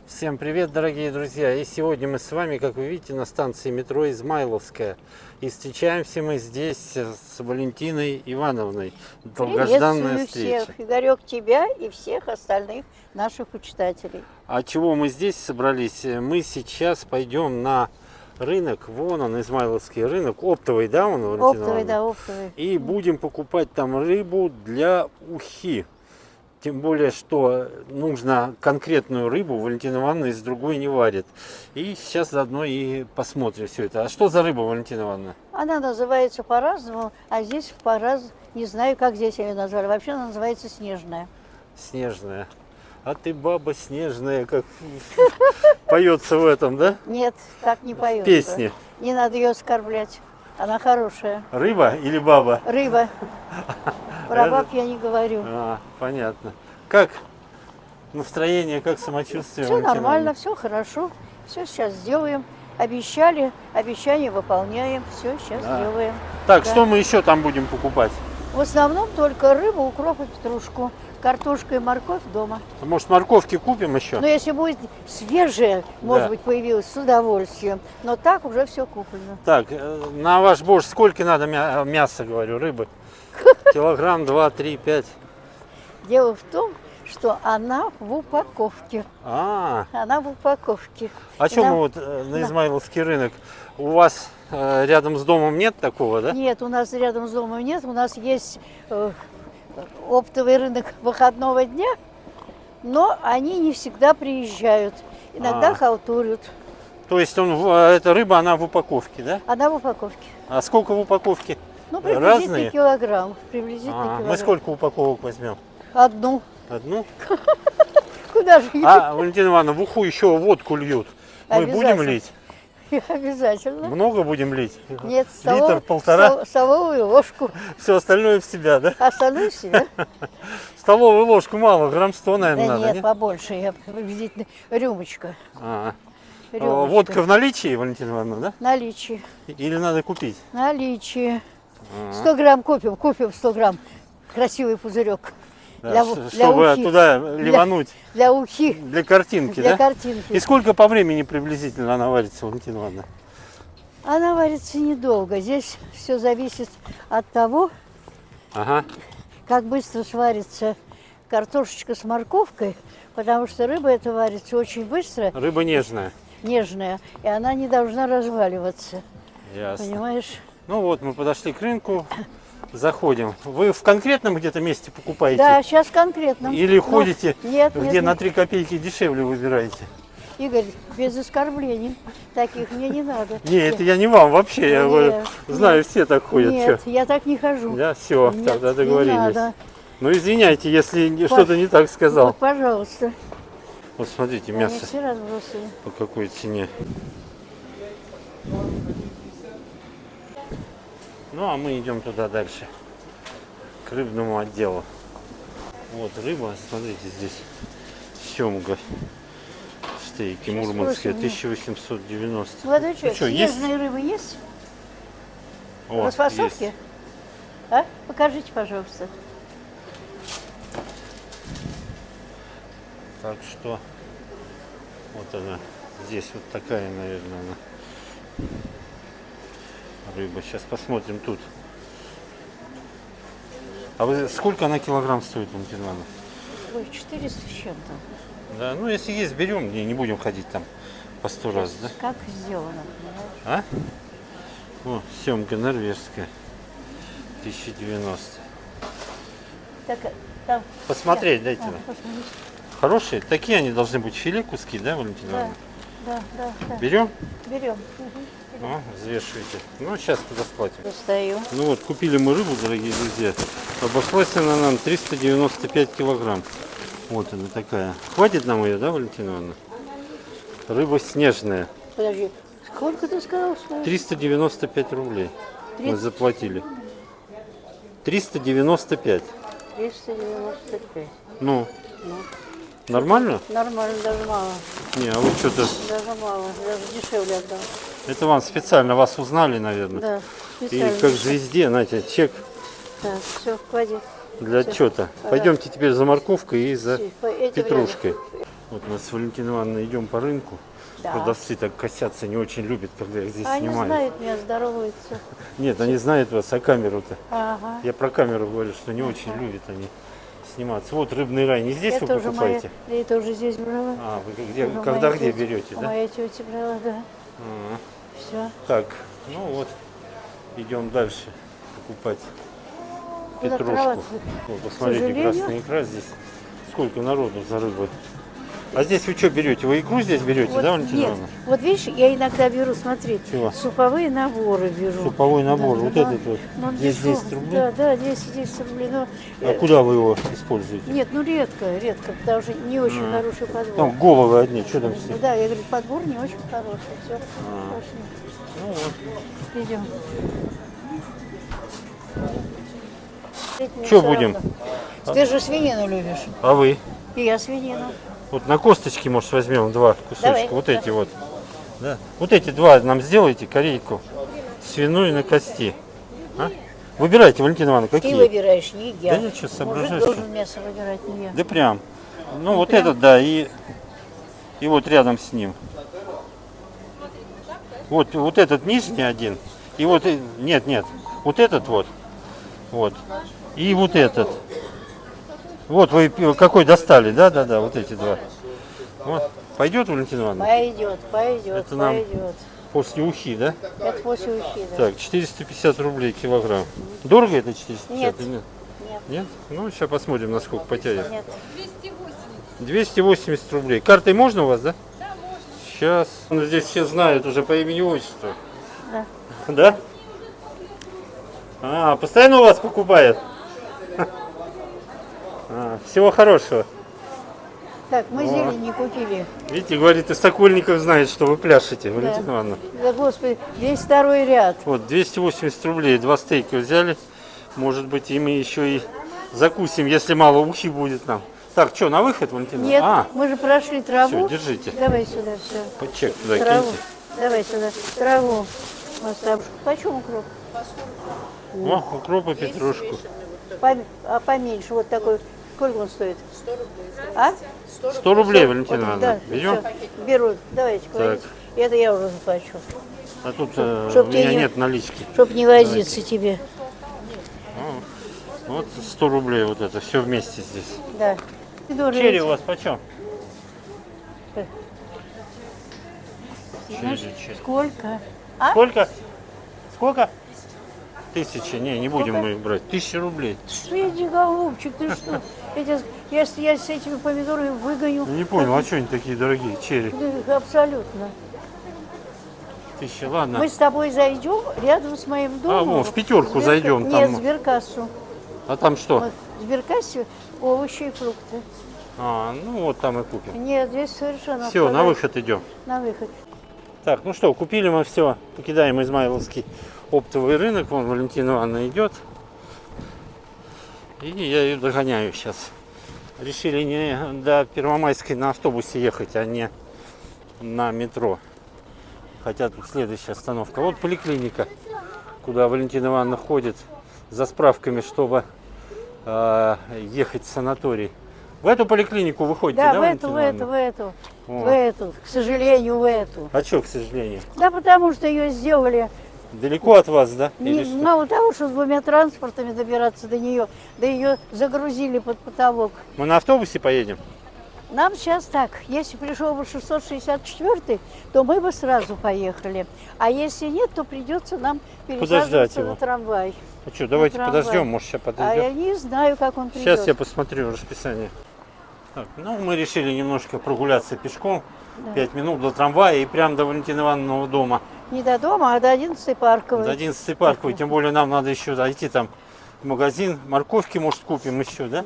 Всем привет, дорогие друзья! И сегодня мы с вами, как вы видите, на станции метро Измайловская. И встречаемся мы здесь с Валентиной Ивановной. Долгожданная встреча. Всех, Игорек, тебя и всех остальных наших почитателей. А чего мы здесь собрались? Мы сейчас пойдем на рынок, вон он, Измайловский рынок, оптовый, да, он, Валентина Оптовый, Ивановна? да, оптовый. И будем покупать там рыбу для ухи. Тем более, что нужно конкретную рыбу, Валентина Ивановна из другой не варит. И сейчас заодно и посмотрим все это. А что за рыба, Валентина Ивановна? Она называется по-разному, а здесь по-разному, не знаю, как здесь ее назвали. Вообще она называется снежная. Снежная. А ты баба снежная, как поется в этом, да? Нет, так не поет. Песни. Не надо ее оскорблять. Она хорошая. Рыба или баба? Рыба. Про баб я не говорю. А, понятно. Как настроение, как самочувствие? Все Валентина нормально, Ивановна? все хорошо. Все сейчас сделаем. Обещали, обещание выполняем. Все сейчас Да. сделаем. Так, Да. что мы еще там будем покупать? В основном только рыбу, укроп и петрушку. Картошка и морковь дома. Может, морковки купим еще? Но если будет свежее, может быть, появилось, с удовольствием. Но так уже все куплено. Так, на ваш борщ сколько надо мяса, говорю, рыбы? Килограмм, 2, 3, 5. Дело в том, что она в упаковке. А Она в упаковке. что нам- мы вот на Измайловский рынок? У вас рядом с домом нет такого, да? Нет, у нас рядом с домом нет. У нас есть оптовый рынок выходного дня, но они не всегда приезжают. Иногда халтурят. То есть эта рыба, она в упаковке, да? Она в упаковке. А сколько в упаковке? Ну, приблизительно Разные? килограмм. Приблизительно килограмм. Мы сколько упаковок возьмем? Одну. Одну? Куда же ее? Валентина Ивановна, в уху еще водку льют. Мы будем Обязательно. лить? Обязательно. Много будем лить? Нет, Литр, полтора? столовую ложку. Все остальное в себя, да? Остальное себе. Столовую ложку мало, грамм 100, наверное, Да надо, нет, не? побольше. Я приблизительно рюмочка. Рюмочка. Водка в наличии, Валентина Ивановна, да? Наличие. Или надо купить? Наличие. 100 грамм купим 100 грамм. Красивый пузырек. Да, для чтобы ухи. туда ливануть, Для ухи. для картинки, Для да? картинки. И сколько по времени приблизительно она варится, Валентина Ивановна? Она варится недолго. Здесь все зависит от того, Ага. как быстро сварится картошечка с морковкой, потому что рыба эта варится очень быстро, Рыба нежная. нежная, и она не должна разваливаться. Ясно. Понимаешь? Ну вот, мы подошли к рынку, заходим. Вы в конкретном где-то месте покупаете? Да, сейчас конкретно. Или Но- ходите, нет, где нет, на нет. 3 копейки дешевле выбираете? Игорь, без оскорблений. Таких мне не надо. Не, это я не вам вообще, я Нет, знаю, нет. все так ходят. Нет, Чё? я так не хожу. Да, все, Нет, тогда не договорились. надо. Ну извиняйте, если что-то не так сказал. Вот, пожалуйста. Вот смотрите, Они мясо все разбросаны. по какой цене. Ну а мы идем туда дальше, к рыбному отделу. Вот рыба, смотрите, здесь семга, стейки Сейчас мурманские, спросим, 1890. Молодой Ну человек, что, есть? снежные рыбы есть? О, Расфасовки? есть. А? Покажите, пожалуйста. Так что вот она, здесь вот такая, наверное, она. Рыба. Сейчас посмотрим тут. А вы сколько она килограмм стоит, Валентина Ивановна? Ой, 400 с чем-то. Да, ну если есть, берем, не будем ходить там по 100 раз, да? Как сделано, понимаешь? А? О, семга норвежская. 1090. Так, там... Посмотреть дайте нам. посмотрите. Хорошие? Такие они должны быть, филе куски, да, Валентина Да, Ивановна? да. Берем? Берем. О, взвешивайте. Ну, сейчас туда сплатим. Достаю. Ну вот, купили мы рыбу, дорогие друзья. Обошлась она нам 395 килограмм. Вот она такая. Хватит нам ее, да, Валентина Ивановна? Рыба снежная. Подожди. Сколько ты сказал, что? 395 рублей мы 30? заплатили. 395. 395. Ну, Ну, нормально? нормально, даже мало. Не, а вы что-то... Даже мало. Даже дешевле отдам. Это вам специально, вас узнали, наверное. Да, И специально. как звезде, знаете, чек Так, все, клади. для Всё. отчета. Ага. Пойдемте теперь за морковкой и за Эти петрушкой. Вот мы с Валентиной Ивановной идем по рынку. Да. Продавцы так косятся, не очень любят, когда их здесь Они снимают. знают меня, здороваются. Нет, они знают вас, а камеру-то. Ага. Я про камеру говорю, что не очень любят они сниматься. Вот рыбный рай. Не здесь вы Это уже моя, покупаете? я тоже здесь брала. А, вы где, Уже когда моя где тетя- берете, да? Моя тетя брала, да. А, Все. так, ну вот, идем дальше покупать Куда петрушку. кровать? Вот, посмотрите, сожалению. красная икра здесь. Сколько народу за рыбой. А здесь вы что берете? Вы икру здесь берете, Вот, да, Валентина нет, Ивановна? вот видишь, я иногда беру, смотри, Чего? суповые наборы беру. Суповой набор, Да, вот да. этот вот. Но он Здесь дешёвый. 10 рублей? Да, да, 10 рублей. Но, А куда вы его используете? Нет, ну редко, потому что не очень хороший подбор. Там головы одни, что там с Ну ним? да, я говорю, подбор не очень хороший. Все, Ну вот. идем. Чё будем? Ты же свинину любишь. А вы? И я свинину. Вот на косточки, может, возьмем два кусочка. Давай. Вот эти вот. Да. Вот эти два нам сделайте, корейку. Свиную на кости. А? Выбирайте, Валентина Ивановна, Ты какие? выбираешь, не я. Да я что, соображаю, Мужик что? должен мясо выбирать, не я. Да прям. Ну вот прям? этот, да, и вот рядом с ним. Вот этот нижний один. И вот, нет, вот этот вот. Вот. И вот этот. Вот вы какой достали, да, вот эти два. Вот. Пойдет, Валентина Ивановна? Пойдет, Это нам- пойдет. После ухи, да? Это после ухи, да. Так, 450 рублей килограмм. Дорого это 450 Нет. или нет? Нет, Нет? Ну, сейчас посмотрим, насколько потянет. нет. 280 рублей. Картой можно у вас, да? Да, можно. Сейчас. Ну, здесь все знают уже по имени отчеству. Да. Да? А, постоянно у вас покупают? Всего хорошего. Так, мы зелень не купили. Видите, говорит, и Сокольников знает, что вы пляшете, Валентина Ивановна. Да, господи, весь второй ряд. Вот, 280 рублей, два стейка взяли. Может быть, и мы еще и закусим, если мало ухи будет нам. Так, что, на выход, Валентина? Нет, А, мы же прошли траву. все, держите. Давай сюда все. Подчек туда Траву. киньте. Давай сюда. Траву. Почем укроп? О, укроп и петрушку. А поменьше, вот такой. Сколько он стоит? 100 рублей. А? 100 рублей, Валентина Вот, Ивановна. да, Берем? всё. Беру. Давайте, кладите. Это я уже заплачу. А тут Чтоб у тебе меня не- нет налички. Чтоб не возиться тебе. Вот 100 рублей вот это, все вместе здесь. Да. Черри у вас почем? Знаешь, черри. сколько? А? Сколько? Сколько? 1000, не будем мы их брать. 1000 рублей. Что я не голубчик, ты что? Если я с этими помидорами выгоню. Не понял, а что они такие дорогие? Черри. Да, абсолютно. 1000, ладно. Мы с тобой зайдем рядом с моим домом. вон, в пятерку зайдем, Нет, там- в сберкассу. А там что? Вот, в сберкассе овощи и фрукты. А, ну вот там и купим. Нет, здесь совершенно... Все, на вторая- выход идем. На выход. Так, ну что, купили мы все. Покидаем Измайловский оптовый рынок. Вон Валентина Ивановна идет. И я ее догоняю сейчас. Решили не до Первомайской на автобусе ехать, а не на метро. Хотя тут следующая остановка. Вот поликлиника, куда Валентина Ивановна ходит за справками, чтобы ехать в санаторий. В эту поликлинику вы ходите, Да, да, в Валентина эту, Ивановна? Вот. в эту, к сожалению, в эту. А что, к сожалению? Да потому что ее сделали, Далеко от вас, да? Или что? мало того, что с двумя транспортами добираться до нее, да ее загрузили под потолок. Мы на автобусе поедем? Нам сейчас так, если пришел бы 664, то мы бы сразу поехали. А если нет, то придется нам Подождать пересаживаться его. на трамвай. Ну что, давайте трамвай. подождем, может сейчас А я подойдем. не знаю, как он придет. Сейчас я посмотрю расписание. Так, ну, мы решили немножко прогуляться пешком. 5 минут до трамвая и прям до Валентины Ивановного дома. Не до дома, а до 11-й парковой. До 11-й парковой. Тем более нам надо еще зайти там в магазин. Морковки, может, купим еще, да?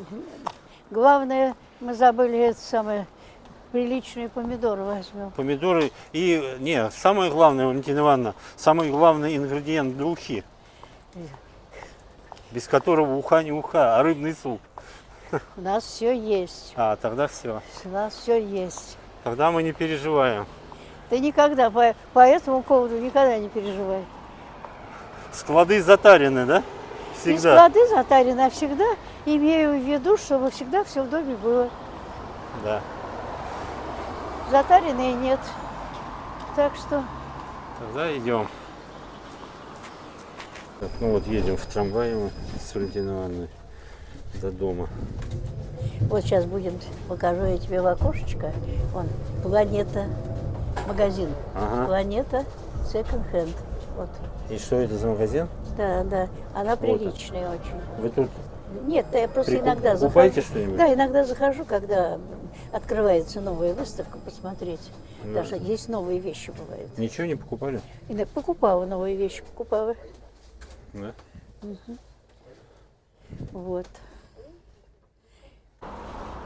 Главное, мы забыли это самое, приличные помидоры возьмем. Помидоры. И, не, самое главное, Валентина Ивановна, самый главный ингредиент для ухи. Без которого уха не уха, а рыбный суп. У нас все есть. А, тогда все. У нас все есть. Тогда мы не переживаем. Ты никогда по этому поводу никогда не переживай. Склады затарены, да? И Всегда. склады затарены, а всегда имею в виду, чтобы всегда все в доме было. Да. Затаренные нет. Так что Тогда идем. Так, ну вот едем в трамвае мы с Валентиной Ивановной до дома. вот сейчас будем, покажу я тебе в окошечко. Вон, Планета, магазин. Ага. Планета Second Hand. Вот. И что это за магазин? Да, да. Она приличная очень. Вы тут Нет, да я просто Прикуп- иногда покупаете захожу. что-нибудь? Да, иногда захожу, когда открывается новая выставка, посмотреть. Ну. Даже есть новые вещи бывают. ничего не покупали? И покупала новые вещи, покупала. Да. Вот.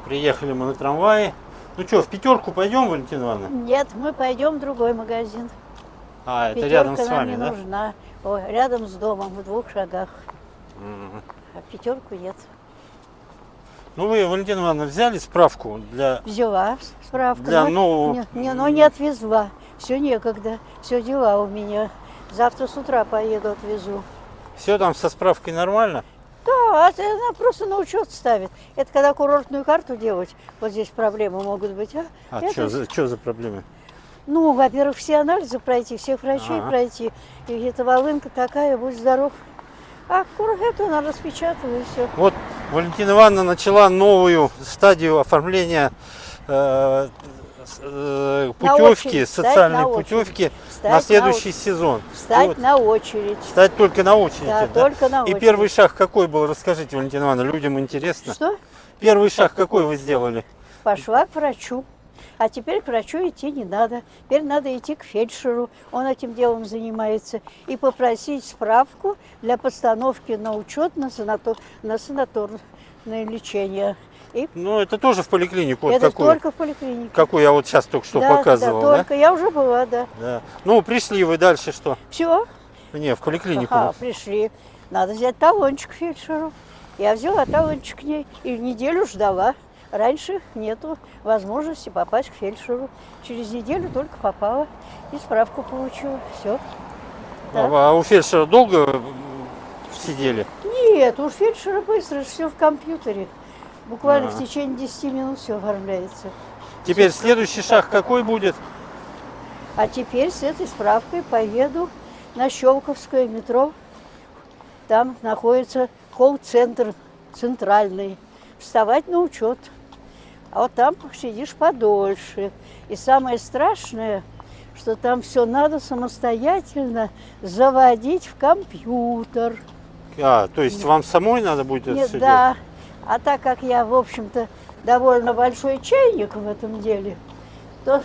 Приехали мы на трамвае. Ну что, в пятерку пойдем, Валентина Ивановна? Нет, мы пойдем в другой магазин. А, это Пятерка рядом с нам вами, не да? нужна. Ой, рядом с домом, в 2 шагах. Мгм. А пятерку нет. Ну вы, Валентина Ивановна, взяли справку для... Взяла справку, Для но, нового- но не отвезла. Все некогда, все дела у меня. Завтра с утра поеду, отвезу. Все там со справкой нормально? Да, она просто на учет ставит. Это когда курортную карту делать, вот здесь проблемы могут быть. А Это что за проблемы? Ну, во-первых, все анализы пройти, всех врачей Ага. пройти. И эта волынка такая, будь здоров. А эту она распечатала и все. Вот Валентина Ивановна начала новую стадию оформления путевки, очередь, встать социальной на очередь. путевки Встать на на следующий сезон. Встать Вот. на очередь. Встать только на очередь. Да, только на И очередь. первый шаг какой был? Расскажите, Валентина Ивановна, людям интересно. Что? Первый шаг какой вы сделали? Пошла к врачу. А теперь к врачу идти не надо. Теперь надо идти к фельдшеру. Он этим делом занимается. И попросить справку для постановки на учет на санаторное лечение. И Ну, это тоже в поликлинику. Вот это какую, только в поликлинике. какую я вот сейчас только что Да, показывал. да, Да, только. Я уже была, да. Да. Ну, пришли вы дальше что? Все, Не, в поликлинику. ага, пришли. Надо взять талончик фельдшеру. Я взяла талончик к ней и неделю ждала. Раньше нету возможности попасть к фельдшеру. Через неделю только попала и справку получила. Все. Да. А у фельдшера долго сидели? Нет, уж фельдшера быстро, все в компьютере. Буквально в Ага. течение 10 минут все оформляется. Теперь следующий шаг какой будет? А теперь с этой справкой поеду на Щелковское метро. Там находится колл-центр центральный. Вставать на учет. А вот там сидишь подольше. И самое страшное, что там все надо самостоятельно заводить в компьютер. А, то есть вам самой надо будет это Нет, все да. А так как я, в общем-то, довольно большой чайник в этом деле, то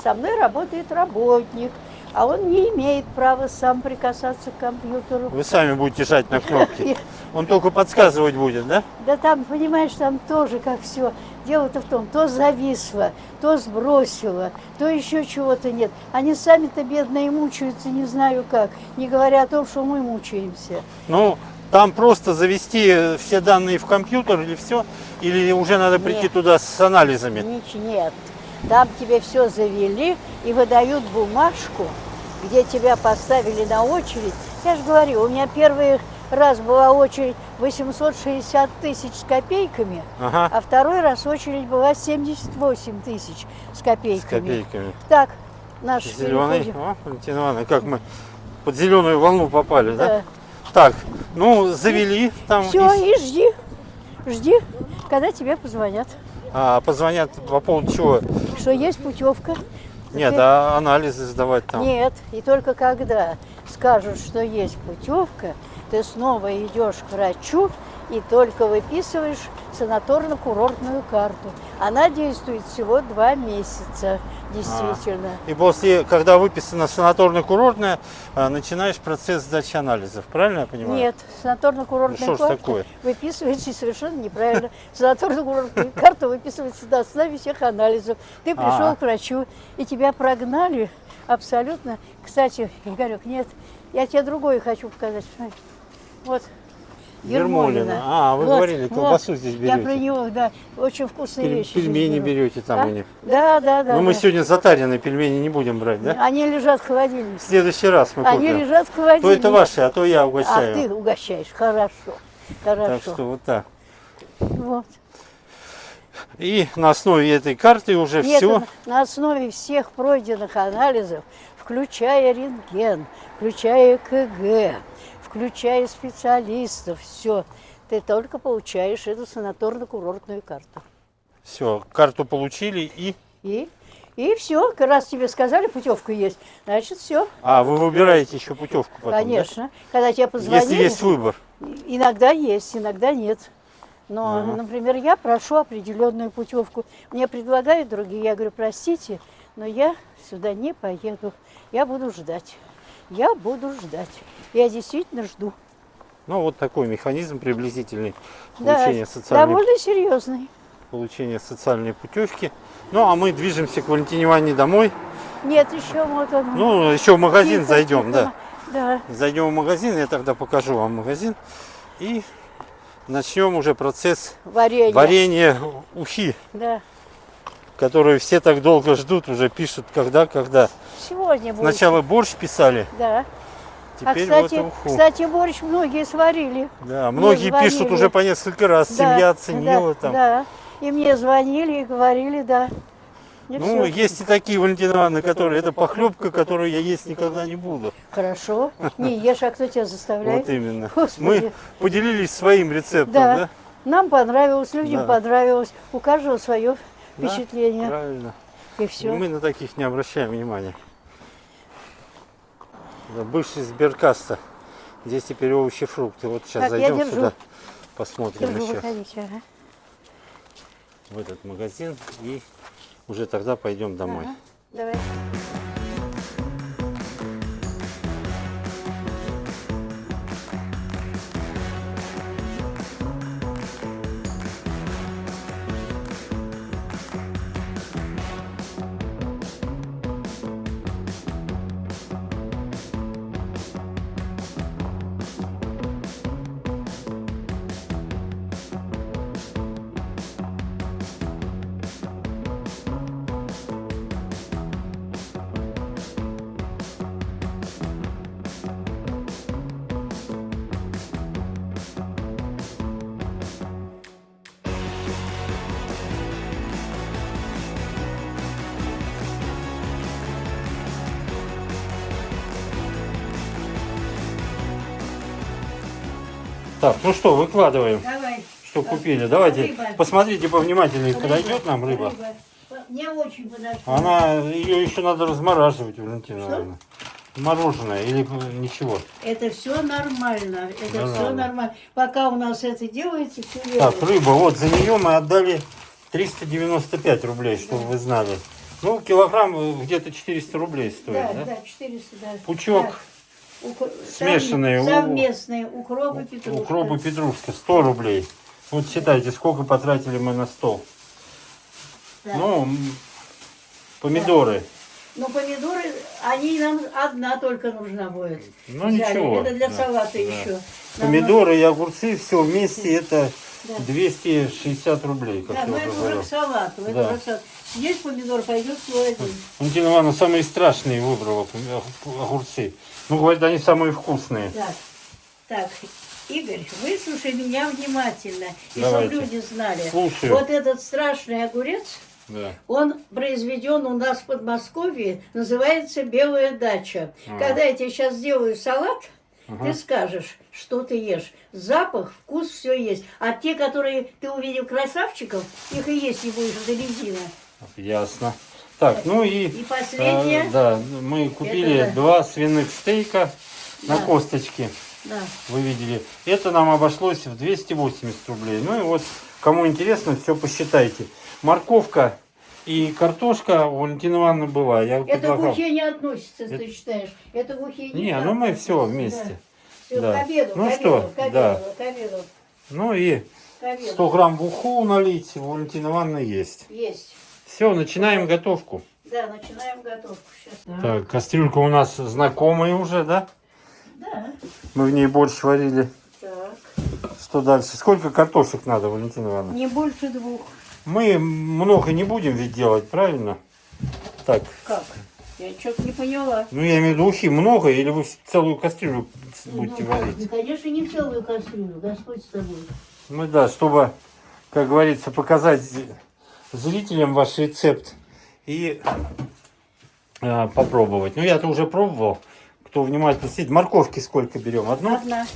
со мной работает работник, а он не имеет права сам прикасаться к компьютеру. Вы сами будете жать на кнопки. Он только подсказывать будет, да? Да там, понимаешь, там тоже как все. Дело-то в том, то зависло, то сбросило, то еще чего-то нет. Они сами-то бедные мучаются, не знаю как, не говоря о том, что мы мучаемся. Ну, там просто завести все данные в компьютер или все? Или уже надо прийти Нет. туда с анализами? Нет, там тебе все завели и выдают бумажку, где тебя поставили на очередь. Я же говорю, у меня первый раз была очередь 860 тысяч с копейками, Ага, а второй раз очередь была 78 тысяч с копейками. с копейками. Так, наши Зеленый. переходим. О, Валентина Ивановна, как мы под зеленую волну попали, да? Да. Так, ну, завели там. Все, и- и жди, когда тебе позвонят, А, позвонят по поводу чего? что есть путевка. Нет, Ты- а анализы сдавать там. Нет, и только когда скажут, что есть путевка, ты снова идешь к врачу и только выписываешь санаторно-курортную карту. Она действует всего 2 месяца, действительно. И после, когда выписана санаторно-курортная, начинаешь процесс сдачи анализов. Правильно я понимаю? Нет, санаторно-курортная Ну, что ж карта такое? выписывается совершенно неправильно. Санаторно-курортная карта выписывается на основе всех анализов. Ты пришел к врачу, и тебя прогнали абсолютно. Кстати, Игорек, нет, я тебе другое хочу показать. Смотри. Вот. Ермолино. А, вы говорили, колбасу здесь Я про берете. него, да, очень вкусные вещи. здесь Пельмени беру. берете там А? у них. Да, да, да. Но мы да. сегодня затаренные пельмени не будем брать, да? Они лежат в холодильнике. В следующий раз мы Они купим. лежат в холодильнике. То это ваши, а то я А угощаю. ты угощаешь, хорошо. Хорошо. Так что вот так. Вот. И на основе этой карты уже Нет, все. на основе всех пройденных анализов, включая рентген, включая КГ, включая специалистов, все, ты только получаешь эту санаторно-курортную карту. Все, карту получили И все, раз тебе сказали, путевка есть, значит все. А, вы выбираете еще путевку потом, Конечно. Когда тебе да? позвонили, Если есть выбор. иногда есть, иногда нет. Но, Ага. например, я прошу определенную путевку. Мне предлагают другие, я говорю, простите, но я сюда не поеду. Я буду ждать. Я буду ждать. Я действительно жду. Ну, вот такой механизм приблизительный Да, довольно серьезный. получения социальной путевки. Ну, а мы движемся к Валентине Ивановне домой. Нет, еще вот он. Ну, еще в магазин Тихо, зайдем, тихо. да. Да. Зайдем в магазин, я тогда покажу вам магазин. И начнем уже процесс Варенье. варенья ухи, Да. которую все так долго ждут, уже пишут, когда. Сегодня будет. Сначала борщ писали, Да. теперь кстати, вот уху. кстати, борщ многие сварили. Да, многие звонили. пишут уже по несколько раз, семья оценила да, там. Да. И мне звонили и говорили, да. И Ну, всё. есть и такие, Валентина Ивановна, которые, это похлебка, которую я есть никогда не буду. Хорошо. Не ешь, а кто тебя заставляет? Вот именно. Господи. Мы поделились своим рецептом, Да. да? Нам понравилось, людям Да. понравилось. У каждого свое Да, впечатление. правильно. И И все. мы на таких не обращаем внимания. Да, бывший Сберкасса. Здесь теперь овощи и фрукты. Вот сейчас Так, я зайдем держу. сюда, посмотрим Держу, еще выходите. Ага. в этот магазин. И уже тогда пойдем домой. Ага. Давай. Так, ну что, выкладываем, Давай. что купили. Давайте, Рыба. посмотрите повнимательнее, подойдет нам рыба. Мне очень подошло. Она, ее еще надо размораживать, Валентина Что? Ивановна. Мороженое или ничего. Это все нормально. Это все Нормально. нормально. Пока у нас это делается, все Так, рыба, вот за нее мы отдали 395 рублей, чтобы вы знали. Ну, килограмм где-то 400 рублей стоит, Да, да? да, 400, да. Пучок Да. смешанные, Совместные укроп и петрушка. укроп и петрушка, 100 рублей. Вот считайте, сколько потратили мы на стол. Да. Ну, помидоры. Но помидоры, они нам одна только нужна будет. Ну, Взяли. ничего. Это для Да, салата да. еще. Нам Помидоры и огурцы, все вместе это Да. 260 рублей, как Да, я но уже это уже говорил. к салату. Это Да. уже к салату. Есть помидор, пойдет свой один. Валентина Ивановна самые страшные выбрала огурцы. Ну, говорит, они самые вкусные. Так, так, Игорь, выслушай меня внимательно, и Давайте. чтобы люди знали. Слушаю. Вот этот страшный огурец, Да. он произведен у нас в Подмосковье, называется «Белая дача». Когда я тебе сейчас сделаю салат, ты скажешь, что ты ешь. Запах, вкус, все есть. А те, которые ты увидел красавчиков, их и есть не будешь, это резина. Ясно. Так, ну и, И последнее. да, мы купили Это да. 2 свиных стейка на Да. косточке. Да. Вы видели. Это нам обошлось в 280 рублей. Ну и вот, кому интересно, все посчитайте. Морковка и картошка у Валентины Ивановны была. Я Это к предлагал. ухе не относится, ты считаешь. Это к ухе не Не, ну мы все вместе. Все, Да. к обеду, Ну к что, обеду, к обеду, да. к обеду, Ну и к обеду. 100 грамм в уху налить у Валентины Ивановны есть. Есть. Все, начинаем готовку. Да, начинаем готовку сейчас. Так, кастрюлька у нас знакомая уже, да? Да. Мы в ней борщ варили. Так. Что дальше? Сколько картошек надо, Валентина Ивановна? Не больше 2. Мы много не будем ведь делать, правильно? Так, Как? Я что-то не поняла. ну я имею в виду ухи много, или вы целую кастрюлю будете варить? Конечно, не целую кастрюлю, Господь с тобой. Ну да, чтобы, как говорится, показать зрителям ваш рецепт и попробовать. Ну, я-то уже пробовал. Кто внимательно сидит. Морковки сколько берем? Одну? Одна.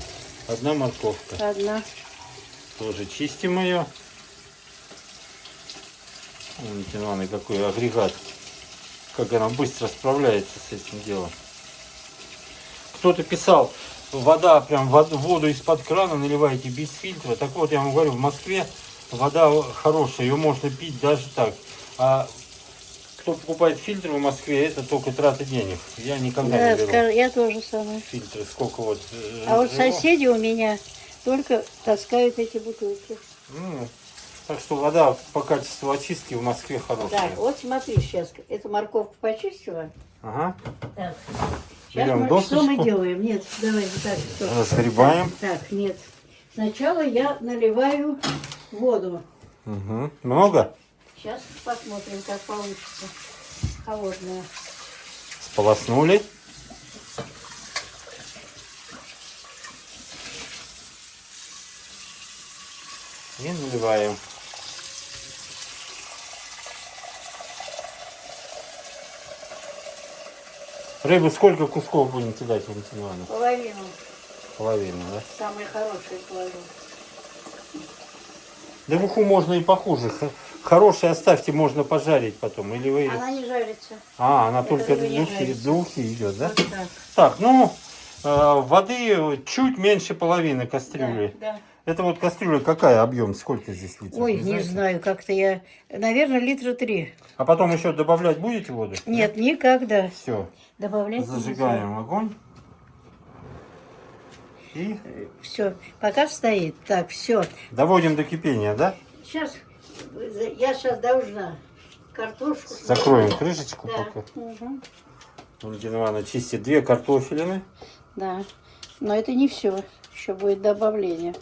Одна морковка. Одна. Тоже чистим ее. Валентина Ивановна, какой агрегат. Как она быстро справляется с этим делом. Кто-то писал, вода, прям воду из-под крана наливаете без фильтра. Так вот, я вам говорю, в Москве вода хорошая, ее можно пить даже так. А кто покупает фильтры в Москве, это только трата денег. Я никогда Да, не беру я тоже самое. фильтры. Сколько вот... А вот живу. соседи у меня только таскают эти бутылки. Так что вода по качеству очистки в Москве хорошая. Так, вот смотри сейчас. Эту морковку почистила. Ага. Так. Сейчас Берем что мы досочку. делаем? Нет, давай вот так. стоп. Разгребаем. Так, нет. Сначала я наливаю воду. Угу. Много? Сейчас посмотрим, как получится. Холодная. Сполоснули. И наливаем. Рыбу сколько кусков будем кидать, Валентина Ивановна? Половину. Половину, да? Самые хорошие положу. Да в уху можно и похуже. Хорошие оставьте, можно пожарить потом. Или вы... Она не жарится. она Это только рыба не для жарится. ухи идет, да? Вот так. Так, ну, воды чуть меньше половины кастрюли. Да, да. Это вот кастрюля какая объем? Сколько здесь литров? Ой, не знаете? знаю, как-то я... Наверное, литра 3. А потом еще добавлять будете воду? Нет, никогда. Все. Добавлять Зажигаем огонь. И Все, пока стоит. Так, все. доводим до кипения, да? Сейчас, я сейчас должна картошку... Закроем крышечку Да. пока. Угу. Валентина Ивановна чистит 2 картофелины. Да. Но это не все. Еще будет добавление.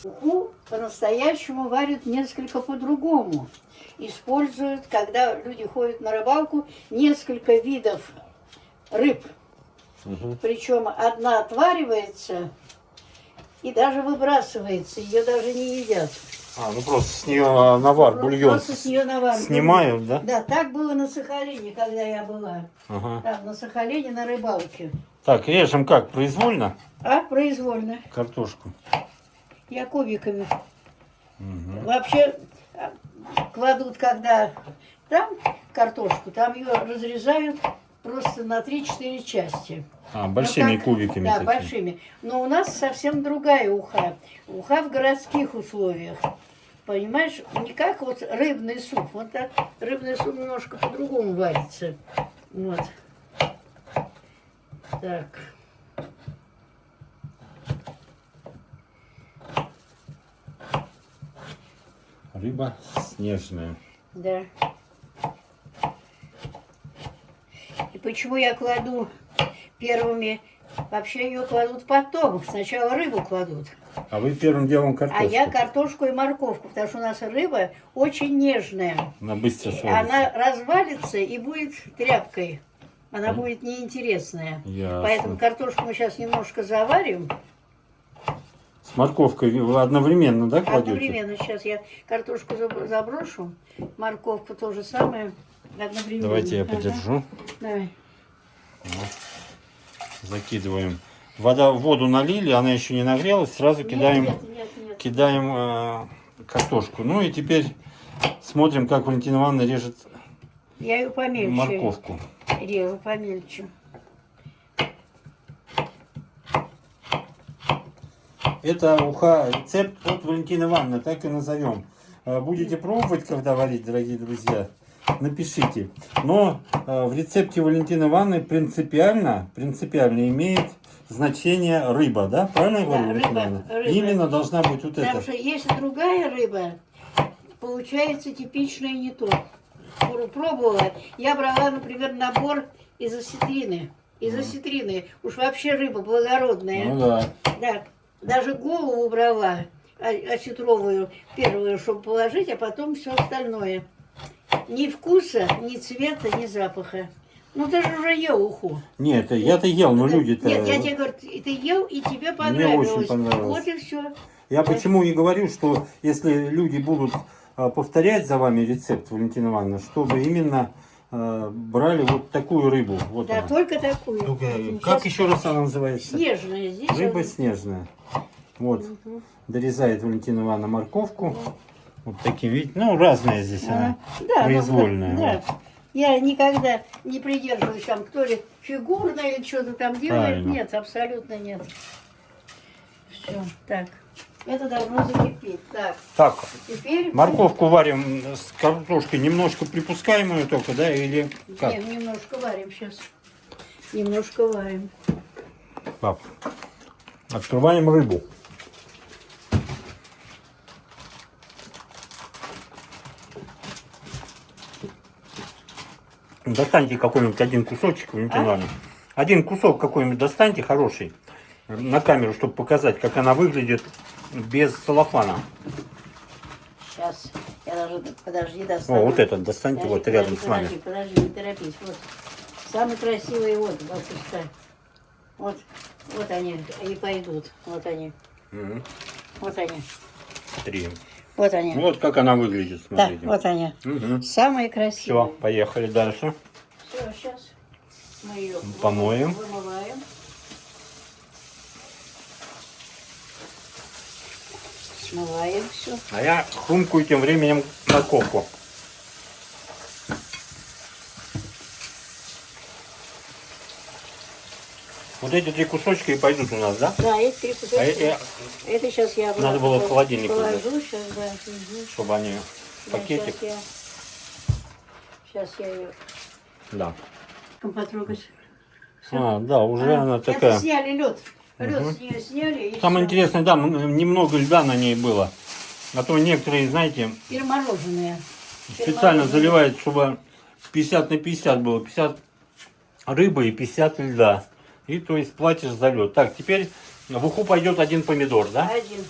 Уху по-настоящему варят несколько по-другому. Используют, когда люди ходят на рыбалку, несколько видов рыб. Угу. Причем одна отваривается и даже выбрасывается. Ее даже не едят. Ну просто с нее навар, бульон Просто с нее навар. снимают, да? Да, так было на Сахалине, когда я была. Ага. Там, на Сахалине на рыбалке. Так, режем как? Произвольно А, произвольно. картошку? Я кубиками. Угу. Вообще кладут, когда там картошку, там ее разрезают просто на 3-4 части. Большими Ну, так, кубиками Да, такими. большими. Но у нас совсем другая уха. Уха в городских условиях. Понимаешь, не как вот рыбный суп. Вот так рыбный суп немножко по-другому варится. Вот. Так. Рыба снежная. Да. И почему я кладу первыми? Вообще ее кладут потом. Сначала рыбу кладут. А вы первым делом картошку. А я картошку и морковку, потому что у нас рыба очень нежная. Она быстро И сварится. она развалится и будет тряпкой. Она будет неинтересная. Ясно. Поэтому картошку мы сейчас немножко заварим. С морковкой вы одновременно, да, кладете? Одновременно. Сейчас я картошку заброшу. Морковку то же самое. Одновременно. Давайте я Ага. подержу. Давай. Закидываем. Воду налили, она еще не нагрелась, сразу кидаем, Нет. кидаем картошку. Ну и теперь смотрим, как Валентина Ивановна режет Я ее помельче морковку. режу, помельче. Это уха, рецепт от Валентины Ивановны, так и назовем. Будете пробовать, когда варить, дорогие друзья, напишите. Но в рецепте Валентины Ивановны принципиально имеет значение рыба, да? Правильно я Да, говорю, Валентина Ивановна? рыба. Именно должна быть вот Потому эта. что если другая рыба, получается типичное не то. Пробовала. Я брала, например, набор из осетрины. Из осетрины. Уж вообще рыба благородная. Ну да. Да. Даже голову брала осетровую первую, чтобы положить, а потом все остальное. Ни вкуса, ни цвета, ни запаха. Ну ты же уже ел уху. Нет, я-то ел, но люди-то... Нет, я тебе говорю, ты ел и тебе понравилось. очень понравилось. Вот и все. Я почему и говорю, что если люди будут повторять за вами рецепт, Валентина Ивановна, чтобы именно брали вот такую рыбу. Вот Да, она. только такую. Только, Сейчас как еще раз она называется? снежная здесь. Рыба вот. снежная. Вот. Дорезает Валентина Ивановна морковку. Вот таким, видите, ну разная здесь она. Да, произвольная. Ну, да. Я никогда не придерживаюсь там, кто ли фигурно или что-то там делает. Правильно. Нет, абсолютно нет. Все, так. Это должно закипеть. Так, Так, теперь... морковку варим с картошкой, немножко припускаем ее только, да, или как? Нет, немножко варим сейчас. Немножко варим. Пап, открываем рыбу. Достаньте какой-нибудь один кусочек, Валентина Ивановна. Один кусок какой-нибудь достаньте, хороший, на камеру, чтобы показать, как она выглядит без целлофана. Сейчас. Я даже, подожди, достану. О, вот этот достаньте, Подожди, вот рядом с вами. Подожди, не торопись. Вот. Самый красивый вот, батюшка. Вот они и пойдут. Вот они. Мгм. Вот они. 3. Вот они. Вот как она выглядит, Да, смотрите. вот они. Мгм. Самые Все, красивые. поехали дальше. Все, сейчас мы ее Помоем. вымываем. Смываем все. А я хрумкаю тем временем морковку. Вот эти 3 кусочка и пойдут у нас, да? Да, эти 3 кусочки. А эти, Это сейчас я Надо было в холодильник положу. Сейчас, да. Угу. чтобы они в Да, пакетик. Сейчас я ее Да. потрогать. Всё. А, да, уже она Это такая. сняли лед. Лед Мгм. с нее сняли. И Самое всё. интересное, да, немного льда на ней было. А то некоторые, знаете, Перемороженные. специально Перемороженные. заливают, чтобы 50 на 50 было. 50 рыбы и 50 льда. И то есть платишь за лед. Так, теперь в уху пойдет 1 помидор, да? Один.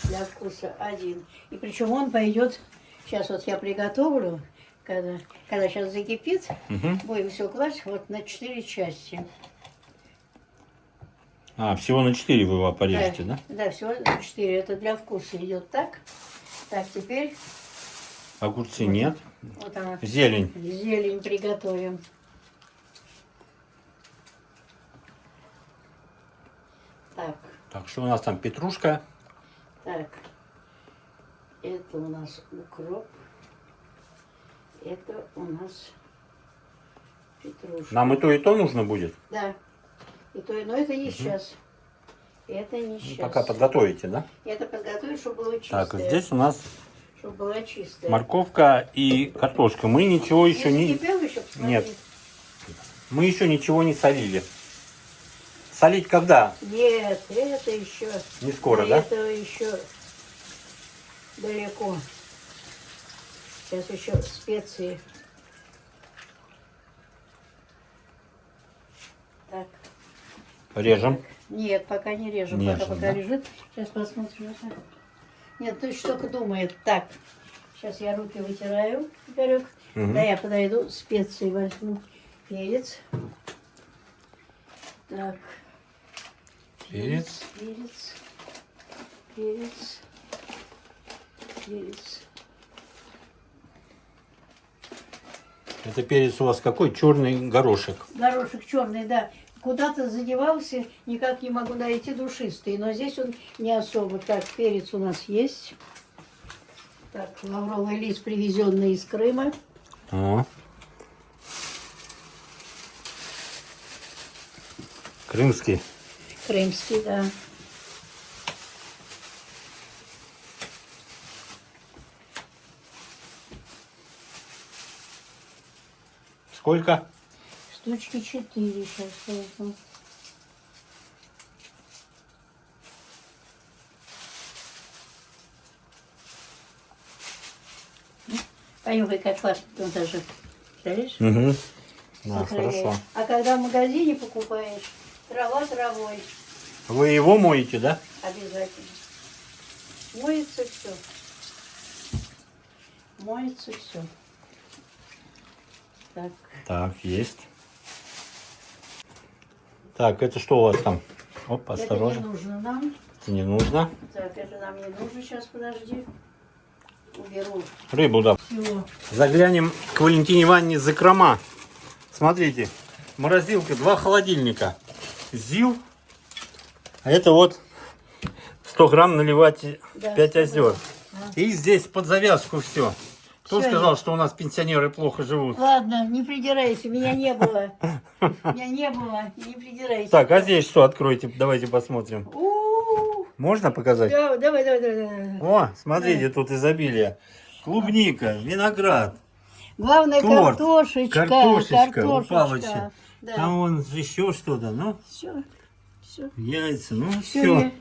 Для вкуса один. И причем он пойдет. Сейчас вот я приготовлю. Когда сейчас закипит, Мгм. будем все класть вот на 4 части. А, всего на 4 вы его порежете, да? Да, всего на 4. Это для вкуса идет так. Так, теперь Огурцы нет. вот она. Зелень. Зелень приготовим. Так, Так, что у нас там? Петрушка. так. Это у нас укроп. Это у нас петрушка. Нам и то нужно будет. Да. И то, но это не сейчас. Это не сейчас. Пока подготовите, да? Это подготовить, чтобы было чистое. Так, здесь у нас Чтобы было чистое. морковка и картошка. Мы ничего еще Не не... закипел еще? Посмотри. Нет. Мы еще ничего не солили. Солить когда? Нет, это еще. Не скоро, до да? этого еще далеко. Сейчас еще специи. Так. Режем. Нет, пока не режем. Не пока режем, да? лежит. Сейчас посмотрим. Вот так. Нет, точно только думает. Так. Сейчас я руки вытираю, Игорек. Мгм. Да, я подойду, специи возьму. Перец. Так. Перец. Перец. Перец. Перец. Это перец у вас какой? Черный горошек. Горошек черный, да. Куда-то задевался, никак не могу найти душистый. Но здесь он не особо. Так, перец у нас есть. Так, лавровый лист, привезенный из Крыма. О. Крымский. Крымский, да. Сколько? Штучки 4 сейчас возьму. Понюхай, как пахнет он даже. Смотришь? Угу. Да, Сохраняет. хорошо. А когда в магазине покупаешь, трава травой. Вы его моете, да? Обязательно. Моется все. Моется все. Так. Так, есть. Так, это что у вас там? Оп, Это осторожно. не нужно нам. Это не нужно. Так, это нам не нужно. Сейчас, подожди. Уберу. Рыбу, да. Все. Заглянем к Валентине Ивановне закрома. Смотрите, морозилка, 2 холодильника. ЗИЛ. А это вот 100 грамм наливать Да, 5 100 озер. грамм. И здесь под завязку все. Кто Всё сказал, есть. что у нас пенсионеры плохо живут? Ладно, не придирайся, меня не было. Меня не было, не придирайся. Так, а здесь что откройте? Давайте посмотрим. У-у-у. Можно показать? Да, давай. О, смотрите, тут изобилие. Клубника, виноград, Главное, торт, картошечка. картошечка у Павловича. Да. Там вон еще что-то, ну, Все, яйца, ну, все. все.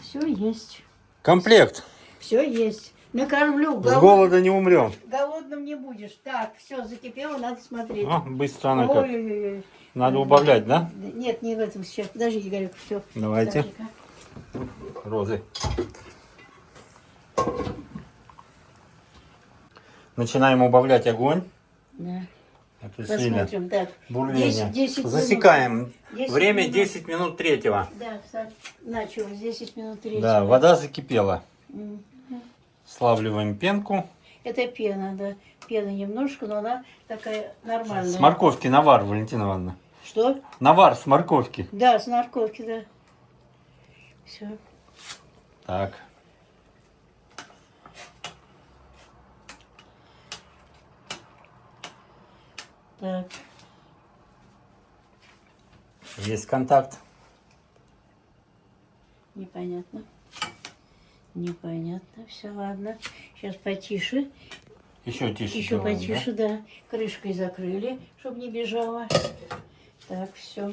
Все есть. Комплект. Все есть. Накормлю. С голода не умрем. Голодным не будешь. Так, все, закипело, надо смотреть. О, быстро она как. Ой-ой-ой. Надо убавлять, да? Нет, не в этом сейчас. Подожди, Игорек, все. Давайте. Розы. Начинаем убавлять огонь. Да. А то сильно Посмотрим, так. бурление. 10 минут. Засекаем. 10 Время минут. 10 минут третьего. Да, начал. 10 минут 3. Да, вода закипела. Мгм. Славливаем пенку. Это пена, да. Пена немножко, но она такая нормальная. С морковки навар, Валентина Ивановна. Что? Навар с морковки. Да, с морковки, да. Все. Так. Так. Есть контакт. Непонятно. Непонятно. Все, ладно. Сейчас потише. Еще тише. Еще делаем, потише, да? Крышкой закрыли, чтобы не бежала. Так, все.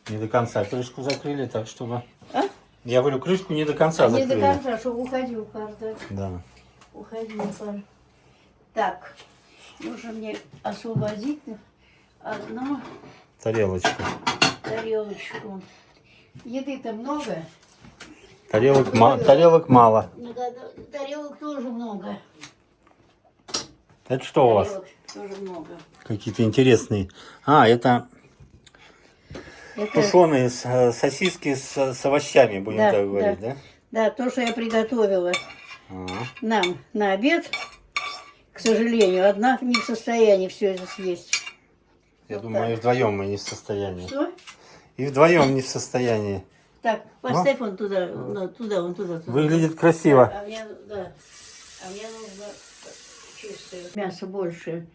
да? Не до конца крышку закрыли, так чтобы... А? Я говорю, крышку не до конца Не закрыли. до конца, чтобы уходил пар, да. Да. Уходил пар. Так, нужно мне освободить одну Тарелочку. тарелочку. Еды-то много. Тарелок мало. Ну, да, тарелок тоже много. Это что у вас? Тарелок тоже много. Какие-то интересные. А, это Это, тушеные сосиски с овощами, будем Да, так говорить, да? да, то, что я приготовила Ага. нам на обед, к сожалению, одна не в состоянии все это съесть. Я Вот думаю, и вдвоем мы не в состоянии. Что? И вдвоем не в состоянии. Так, поставь он туда, туда. Выглядит красиво. А мне, да, а мне нужно чистое. Мясо больше.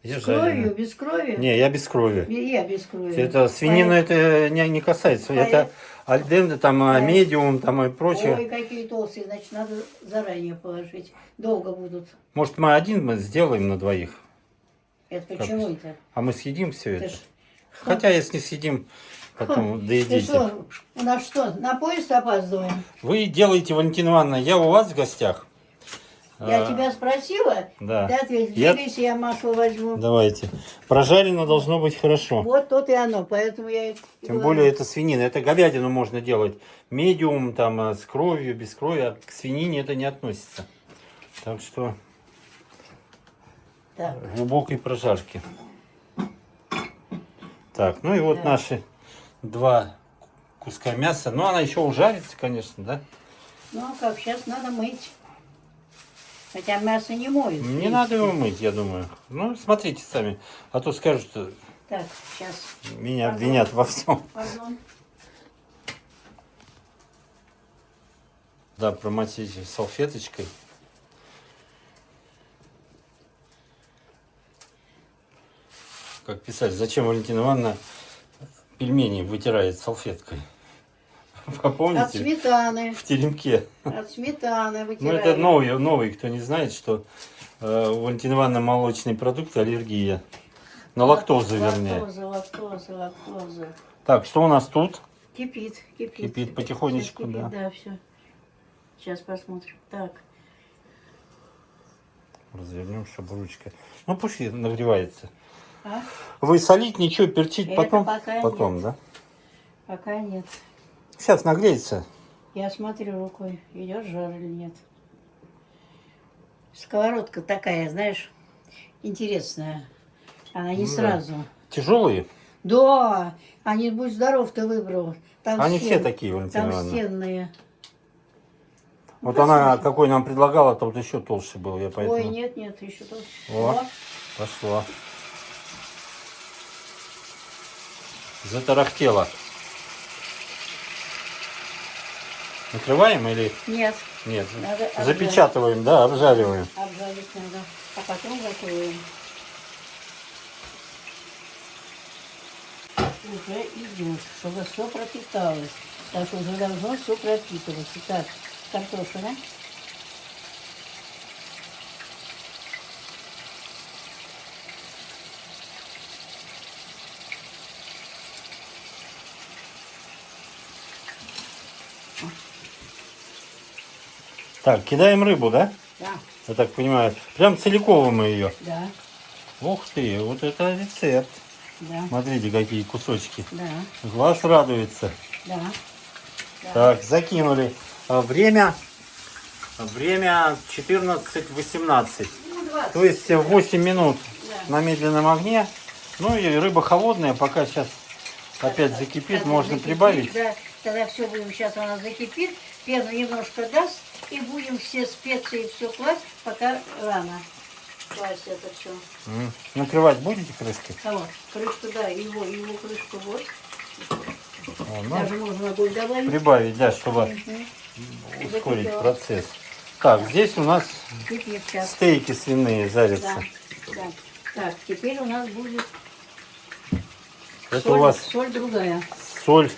Я С кровью, жареный. без крови? Не, я без крови. Я без крови. Это свинину это не касается. Это альденте, там медиум, там и прочее. Ой, какие толстые, значит, надо заранее положить. Долго будут. Может, мы один мы сделаем на двоих, Это почему это? а мы съедим все Ты это. ж- Хотя, если съедим, потом Ты доедите. что, у нас что, на поезд опаздываем? Вы делаете, Валентина Ивановна, я у вас в гостях. Я тебя спросила, Да. ты ответил, Я- двигайся, я масло возьму. Давайте. Прожарено должно быть хорошо. Вот то и оно, поэтому я и Тем говорю. более это свинина. Это говядину можно делать медиум, там, с кровью, без крови. А к свинине это не относится. Так что Так, глубокой прожарки. Так, ну и вот Да. наши 2 куска мяса. Ну, она еще ужарится, конечно, да? ну а как, сейчас надо мыть. Хотя мясо не моют. в Не надо его принципе. мыть, я думаю. Ну, смотрите сами. А то скажут, что Так, сейчас. меня Пардон. обвинят во всем. Пардон. Да, промочить салфеточкой. Как писать, зачем Валентина Ивановна пельмени вытирает салфеткой? Вы От помните? сметаны. В теремке. От сметаны Ну, вытирали. это новый, кто не знает, что у Валентины Ивановны молочные продукты, аллергия. На лактозу, вернее. Лактоза. Так, что у нас тут? Кипит. Кипит потихонечку, Сейчас кипит, да. Да, все. Сейчас посмотрим. Так, Развернем, чтобы ручка. Ну, пусть и нагревается. а? Вы солить, ничего, перчить Это потом? пока Потом, нет. да? Пока нет. Сейчас нагреется. Я смотрю рукой, идет жар или нет. Сковородка такая, знаешь, интересная. Она не Да. сразу. Тяжелые? Да, они, будь здоров, ты выбрал. Они все такие, Валентина Ивановна. толстенные. Вот Ну, она, послушай. какой нам предлагала, то вот еще толще был. Я поэтому... Ой, нет, еще тут. О. Пошло. Затарахтело. Накрываем или Нет, нет? Надо обжарить. Запечатываем, да, обжариваем. обжарить надо, а потом закроем. Уже идет, чтобы все пропиталось. Так что уже должно все пропитываться. Так, картошка, да? Так, кидаем рыбу, да? Да, Я так понимаю. Прям целиковым мы ее. да, Ух ты, вот это рецепт. да, Смотрите, какие кусочки. да, Глаз радуется. да. Да. Так, закинули. Время 14-18. Ну, 20. То есть 8 минут Да. на медленном огне. Ну и рыба холодная, пока сейчас опять закипит, Когда можно закипит, прибавить. Да, тогда все будем, сейчас она закипит, пену немножко даст, и будем все специи все класть, пока рано класть это все. Накрывать будете крышкой? Кого? Крышку, да, его крышку вот. О, ну, Даже можно ногой добавить. прибавить, да, чтобы Мгм. ускорить Закипело. процесс. Так, здесь у нас Кипит сейчас. стейки свиные Да, жарятся. да. Так, теперь у нас будет Это соль, у вас соль другая. соль,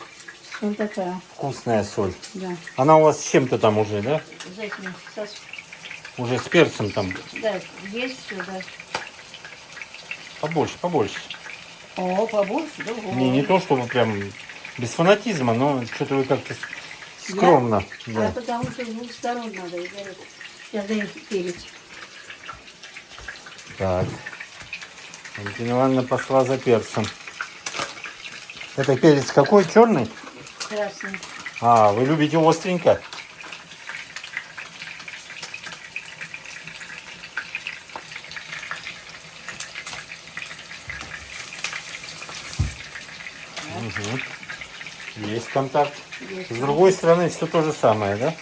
Соль такая, вкусная соль. да. Она у вас с чем-то там уже, да? С этим, Уже с перцем там. да, есть все, да. Побольше, побольше. О, побольше, да. Не то, чтобы прям без фанатизма, но что-то вы как-то скромно. А Да. потому что с двух сторон надо изгореть. Сейчас дай перец. Так. Валентина Ивановна пошла за перцем. Это перец какой? Черный? Красный. А, вы любите остренько? Угу. Есть контакт. Есть. С другой стороны все то же самое, да?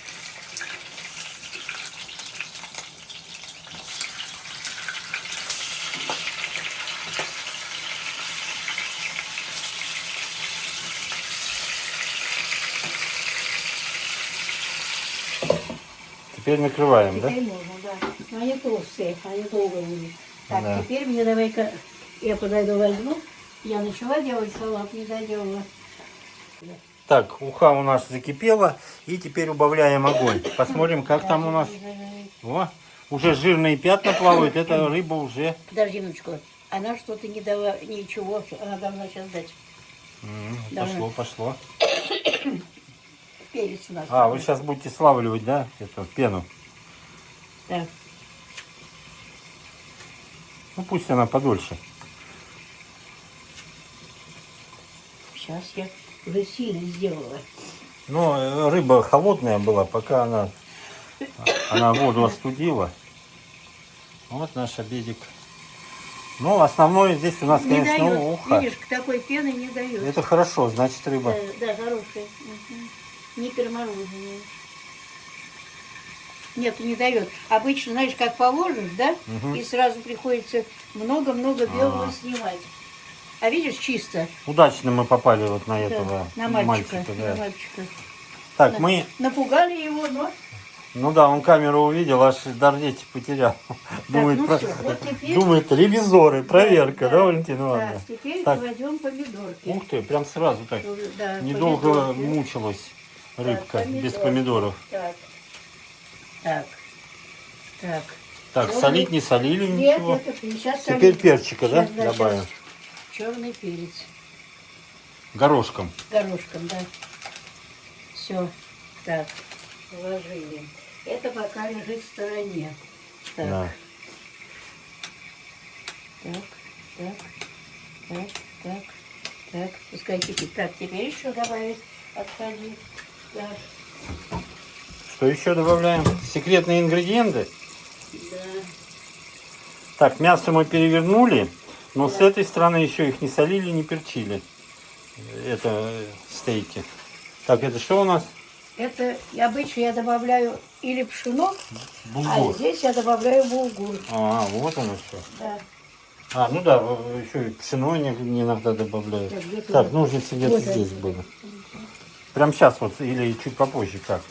Теперь накрываем, да? Теперь можно, да. Но они толстые, они долго будут. Так, Да. теперь мне давай-ка, я подойду возьму. Я начала делать салат, не доделала. Так, уха у нас закипела. И теперь убавляем огонь. Посмотрим, как там у нас. О, уже жирные пятна плавают. Эта рыба уже... Подожди минуточку. Она что-то не дала, ничего, она должна сейчас дать. Давай. Пошло, пошло. Перец у нас. А, вы сейчас будете славливать, да, эту пену? Да. Ну, пусть она подольше. Сейчас я уже сильно сделала. Но рыба холодная была, пока она воду остудила. Вот наш обедик. Ну, основное здесь у нас, Не конечно, дает. уха. Видишь, такой пены не дает. Это хорошо, значит, рыба. Да, хорошая. Мгм. Не перемороженная. Нет, не дает. Обычно, знаешь, как положишь, да? И сразу приходится много-много белого снимать. А видишь, чисто. Удачно мы попали вот на Да, этого на мальчика. мальчика. Да. На мальчика. Так, мы... Напугали его, но... Ну да, он камеру увидел, аж дар речи потерял. Думает, ну всё, вот теперь- думает, ревизоры, проверка, да, Валентина Так, Ивановна? теперь Так. кладем помидорки. Ух ты, прям сразу так. Да, Недолго помидорки. мучилась рыбка без помидорки. помидоров. Так. Так. Так. Так, Чёрный- солить не солили Нет, ничего. это сейчас Теперь перчика, да, добавим? Черный перец. Горошком. Горошком, да. Все. Так, положили. Это пока лежит в стороне. Так, Да. так, так, так, так, так. Пускай кипит. Так, теперь еще добавить отходи. Так, Что еще добавляем? Секретные ингредиенты. да. Так, мясо мы перевернули. Но с этой стороны еще их не солили, не перчили. Это стейки. Так, это что у нас? Это обычно я добавляю или пшено, Булгур. а здесь я добавляю булгур. А, вот оно что. Да. А, ну да, еще и пшено иногда добавляют. Так, где Так, туда? ножницы где-то Вот здесь они. были. Прям сейчас вот, или чуть попозже, как?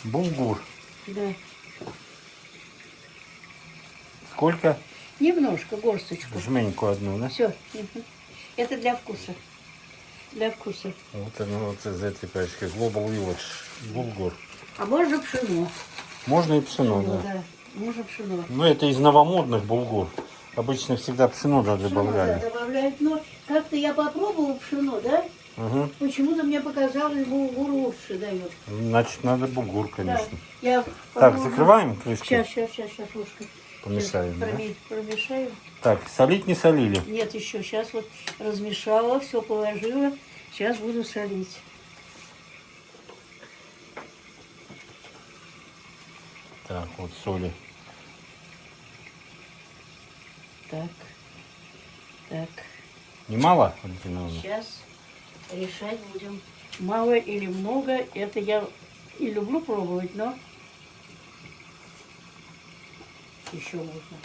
Булгур. Да. Сколько? Немножко, горсточку. Жменьку одну, да? Все. Это для вкуса. Для вкуса. Вот оно вот из этой пачки. Global Village. Булгур. А можно пшено. Можно и пшено, Ну, да. да. Можно пшено. Но это из новомодных булгур. Обычно всегда пшено Пшено, добавляли. да, добавляют. Но как-то я попробовала пшено, да? Угу. Почему-то мне показалось, булгур лучше дает. Значит, надо булгур, конечно. Да. Я Так, попробую. закрываем крышку? Сейчас, ложкой. Помешаем, да? Промешаю. Так, солить не солили. Нет, еще. Сейчас вот размешала, все положила. Сейчас буду солить. Так, вот соли. Так. Так. Немало, Валентина Ивановна? Сейчас решать будем. Мало или много. Это я и люблю пробовать, но еще можно.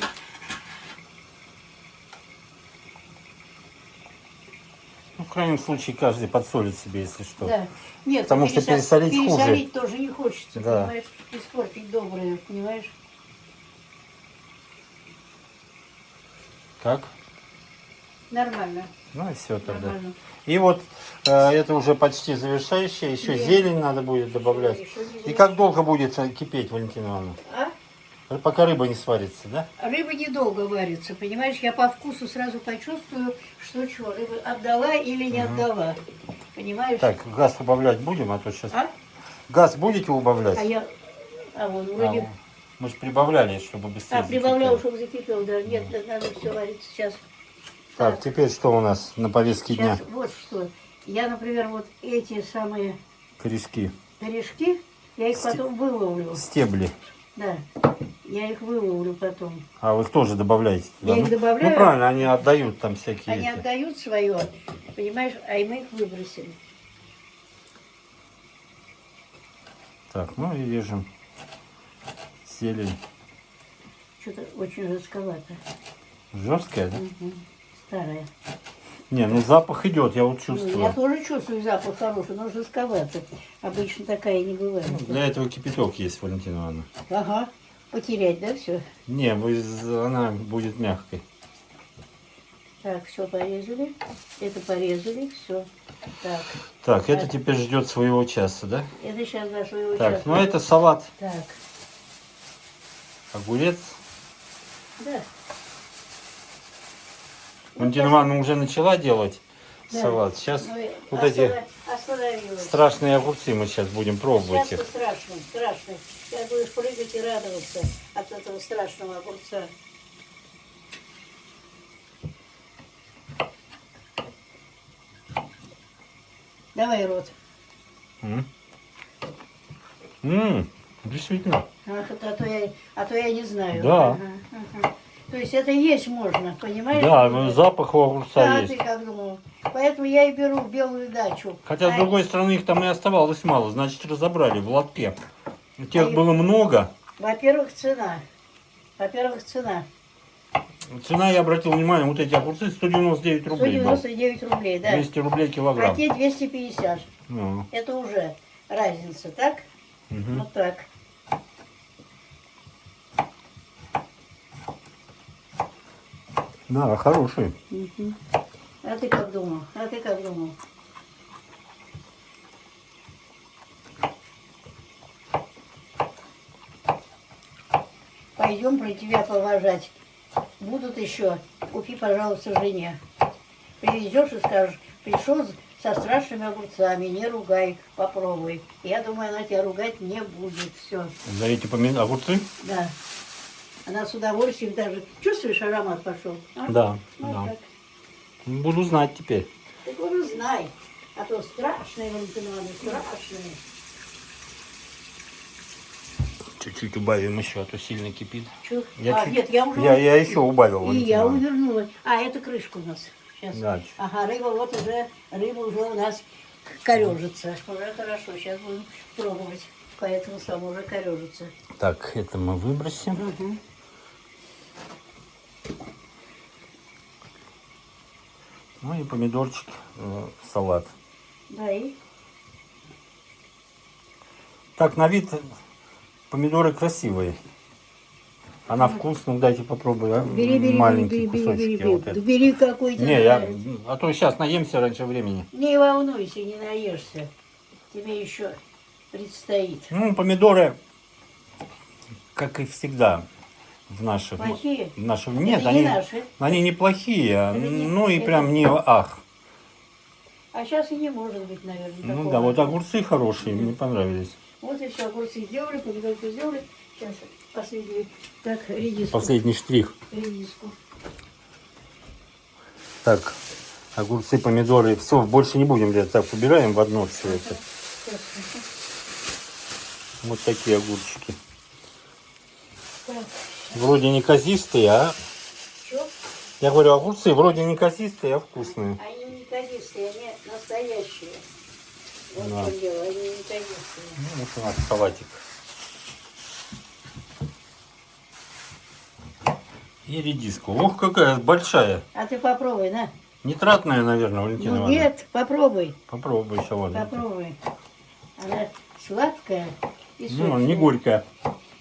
Ну, в крайнем случае, каждый подсолит себе, если что. Да. Нет, Потому что пересолить хуже. пересолить тоже не хочется, Да. понимаешь? Испортить доброе, понимаешь? Как? Нормально. Ну и все тогда. Нормально. И вот это уже почти завершающее. Еще Нет. зелень надо будет добавлять. Еще не И как долго будет кипеть, Валентина Ивановна? А? Пока рыба не сварится, да? Рыба недолго варится, понимаешь? Я по вкусу сразу почувствую, что рыба отдала или не отдала. Понимаешь? Так, газ убавлять будем, а то сейчас... А? Газ будете убавлять? Вон, вроде... Мы же прибавляли, чтобы быстрее прибавляла, закипело. чтобы закипел, да. Нет, надо все варить сейчас. Так, теперь что у нас на повестке дня? Сейчас вот что. Я, например, вот эти самые Корешки. корешки, я их потом выловлю. Стебли. Да, я их выловлю потом. А вы их тоже добавляете туда? Я их добавляю. Ну правильно, они отдают там всякие Они эти. отдают свое, понимаешь, а и мы их выбросили. Так, ну и режем зелень. Что-то очень жестковато. Жесткая, да? Старая. Не, ну запах идет, я вот Ну, чувствую. я тоже чувствую запах хороший, но жестковато. Обычно такая не бывает. Для этого кипяток есть, Валентина Ивановна. Ага. Потерять, да, все? Не, она будет мягкой. Так, все порезали. Это порезали, все. Так, Так, это теперь ждет своего часа, да? это сейчас до своего Так, часа. ну это салат. Так, Огурец. да. Валентина Ивановна уже начала делать Да. салат. Сейчас Ну, и вот эти остановилась. страшные огурцы мы сейчас будем пробовать Сейчас их. страшно, страшно. Сейчас будешь прыгать и радоваться от этого страшного огурца. Давай рот. Действительно. А то я не знаю. Да. Ага, ага. То есть это есть можно, понимаешь? Да, ну, запах у огурца Да, есть. ты как думал. Поэтому я и беру белую дачу. Хотя, с А- другой стороны, их там и оставалось мало. Значит, разобрали в лотке. Тех их- было много. Во-первых, цена. Во-первых, цена. Цена, я обратил внимание, вот эти огурцы 199 рублей. был. 199 рублей, да. 200 рублей А килограмм. те 250. Ну, Это уже разница, так? мгм. Вот так. Да, хороший. Мгм. А ты как думал? А ты как думал? Пойдем про тебя поважать. Будут еще. Купи, пожалуйста, жене. Привезешь и скажешь, пришел со страшными огурцами, не ругай, попробуй. Я думаю, она тебя ругать не будет. Все. За эти огурцы? Да. Она с удовольствием даже... Чувствуешь, аромат пошел? А? Да, Вот да. так. Буду знать теперь. Ты тоже знай. А то страшные, Валентина Ивановна, страшные. Чуть-чуть убавим еще, а то сильно кипит. Чё? Я чуть- Нет, я уже... Я еще убавил. И Валентина я Ивановна. увернула. Это крышка у нас. Сейчас. Да. Ага, рыба уже у нас корежится. Уже хорошо, сейчас будем пробовать. Поэтому сам уже корежится. Так, это мы выбросим. Угу. Ну и помидорчик в салат. Да, и Так, на вид помидоры красивые. А на вкус, ну дайте попробую. бери, Маленькие бери, кусочки. бери, вот бери, это. бери какой-то. Не, я, а то сейчас наемся раньше времени. Не волнуйся, не наешься. Тебе еще предстоит. Ну, помидоры, как и всегда, в наших... Плохие? В нашем, нет, Это не они, наши. они неплохие, Это не- ну и это- прям не ах. А сейчас и не может быть, наверное, Ну такого. да, вот огурцы хорошие, мне понравились. Вот и все, огурцы сделали, помидорку сделали. Сейчас последний. Так, редиску. Последний штрих. Редиску. Так, огурцы, помидоры, все, больше не будем делать. Так, убираем в одно все это. Сейчас. Вот такие огурчики. Так, Вроде неказистые, а... что? Я говорю, огурцы вроде неказистые, а вкусные. Они не неказистые, они настоящие. Вот Да. в чем дело, они не неказистые. Ну, вот у нас салатик. И редиску. Ох, какая большая. А ты попробуй, на. Нитратная, наверное, Валентина Ну, Ивановна. нет, попробуй. Попробуй еще вот. Попробуй. Она сладкая и сочная. Ну, не горькая.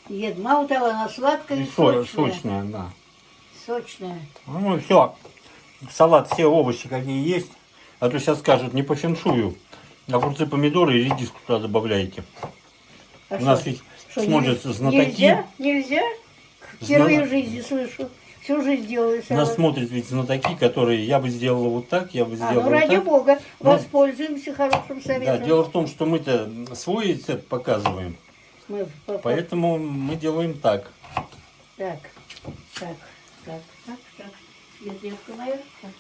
Нет, мало того, она сладкая и, И сочная. сочная, да. Сочная. Ну, все. Салат, все овощи какие есть. А то сейчас скажут, не по феншую. Огурцы, помидоры и редиску туда добавляете. А У нас что? ведь Что, смотрят нельзя? знатоки. Нельзя? Нельзя? Впервые в жизни слышу. Всю жизнь делаю Нас салат. смотрят ведь знатоки, которые я бы сделала вот так, я бы сделала Ну вот ради так. бога, Ну, воспользуемся хорошим Да, советом. дело в том, что мы-то свой рецепт показываем, Мы поэтому мы делаем так. Так, так, так, так, так. Нет, девка моя. Так.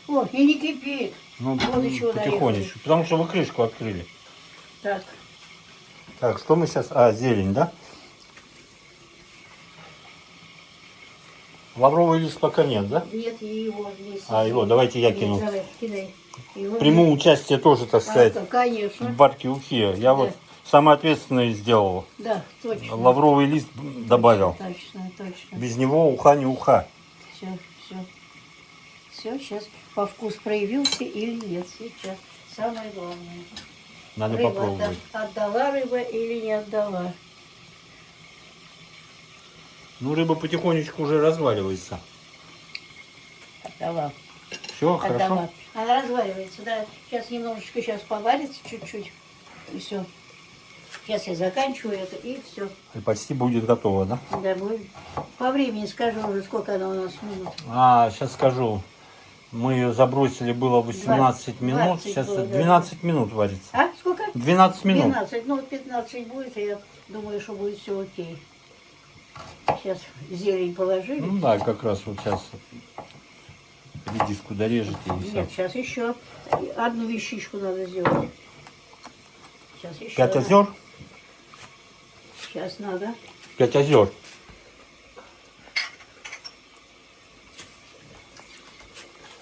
О, и не кипит. Ну, Вот еще потихонечку, потому что вы крышку открыли. Так, Так, что мы сейчас... А, зелень, да? Лавровый лист пока нет, да? нет, и его здесь. А, его, давайте я Нет, кину. давай, кидай. Его Приму участие тоже, так сказать, конечно. в варке ухи. Я вот самое ответственное сделал. Да, точно. Лавровый лист добавил. Точно, точно. Без него уха не уха. Все, все. Все, сейчас по вкус проявился или нет. Сейчас самое главное. Надо Рыба попробовать. отдала рыба или не отдала? Ну, рыба потихонечку уже разваливается. Отдала. Все, хорошо? Отдала. Она разваливается, да. Сейчас немножечко сейчас поварится чуть-чуть. И все. Сейчас я заканчиваю это и все. И почти будет готово, да? Да, будет. По времени скажу уже, сколько она у нас минут. А, сейчас скажу. Мы ее забросили, было 18 минут. 20 Сейчас было, да. 12 минут варится. А, сколько? 12 минут. 12, ну 15 будет, и я думаю, что будет все окей. Сейчас зелень положили. Ну да, как раз вот сейчас редиску дорежете и все. Нет, сейчас еще одну вещичку надо сделать. Сейчас еще. 5 озер? Сейчас надо. 5 озер.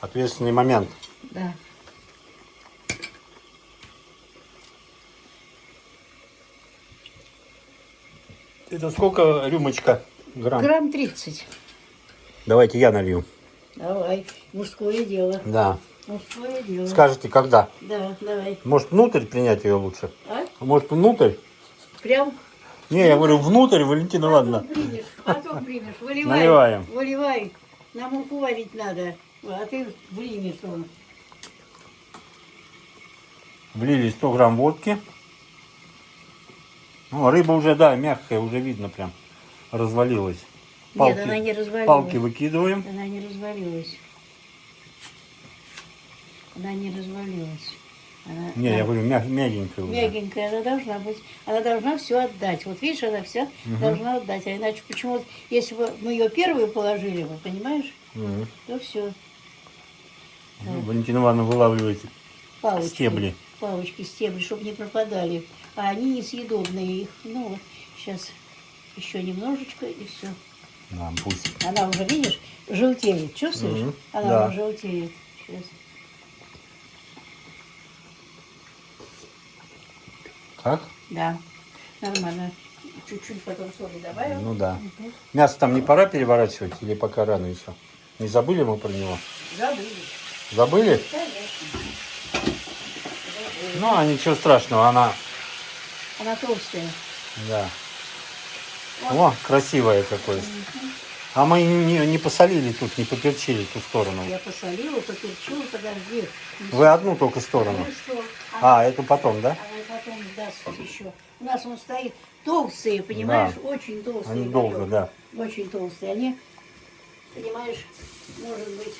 Ответственный момент. Да. Это сколько рюмочка? Грамм? Грамм 30. Давайте я налью. Давай. Мужское дело. Да. Мужское дело. Скажете, когда? Да, давай. Может, внутрь принять ее лучше? А? Может, внутрь? Прям. Не, я говорю, внутрь, Валентина Ивановна. Потом примешь. Выливай. Наливаем. Выливай. На муку варить надо. А ты примешь он. Влили 100 грамм водки. Ну, рыба уже, да, мягкая, уже видно прям. Развалилась. Нет, она не развалилась. Палки выкидываем. Она не развалилась. Она не развалилась. Она, Не, я говорю, мягенькая уже. мягенькая она должна быть. Она должна все отдать. Вот видишь, она вся должна отдать. А иначе почему, если бы мы ее первую положили, вот, понимаешь, Мгм. то все. Ну, Валентина Ивановна вылавливает Палочки. стебли. Палочки, стебли, чтобы не пропадали. А они несъедобные. Их, ну, вот, Сейчас еще немножечко и все. Да, пусть. Она уже, видишь, желтеет. Чувствуешь? Мгм, Она да. уже желтеет. Сейчас. Как? Да, нормально. Чуть-чуть потом соли добавил. Ну да. Мгм. Мясо там не пора переворачивать или пока рано еще? Не забыли мы про него? Забыли. Забыли? Конечно. Ну, а ничего страшного, она... Она толстая. Да. О, красивое какое. А мы не посолили тут, не поперчили ту сторону. Я посолила, поперчила, подожди. Вы одну только сторону. Ну и что? А, эту потом, да? Она потом даст еще. У нас он стоит толстые, понимаешь, очень толстые. Они долго, Игорек. да. Очень толстые. Они, понимаешь, может быть...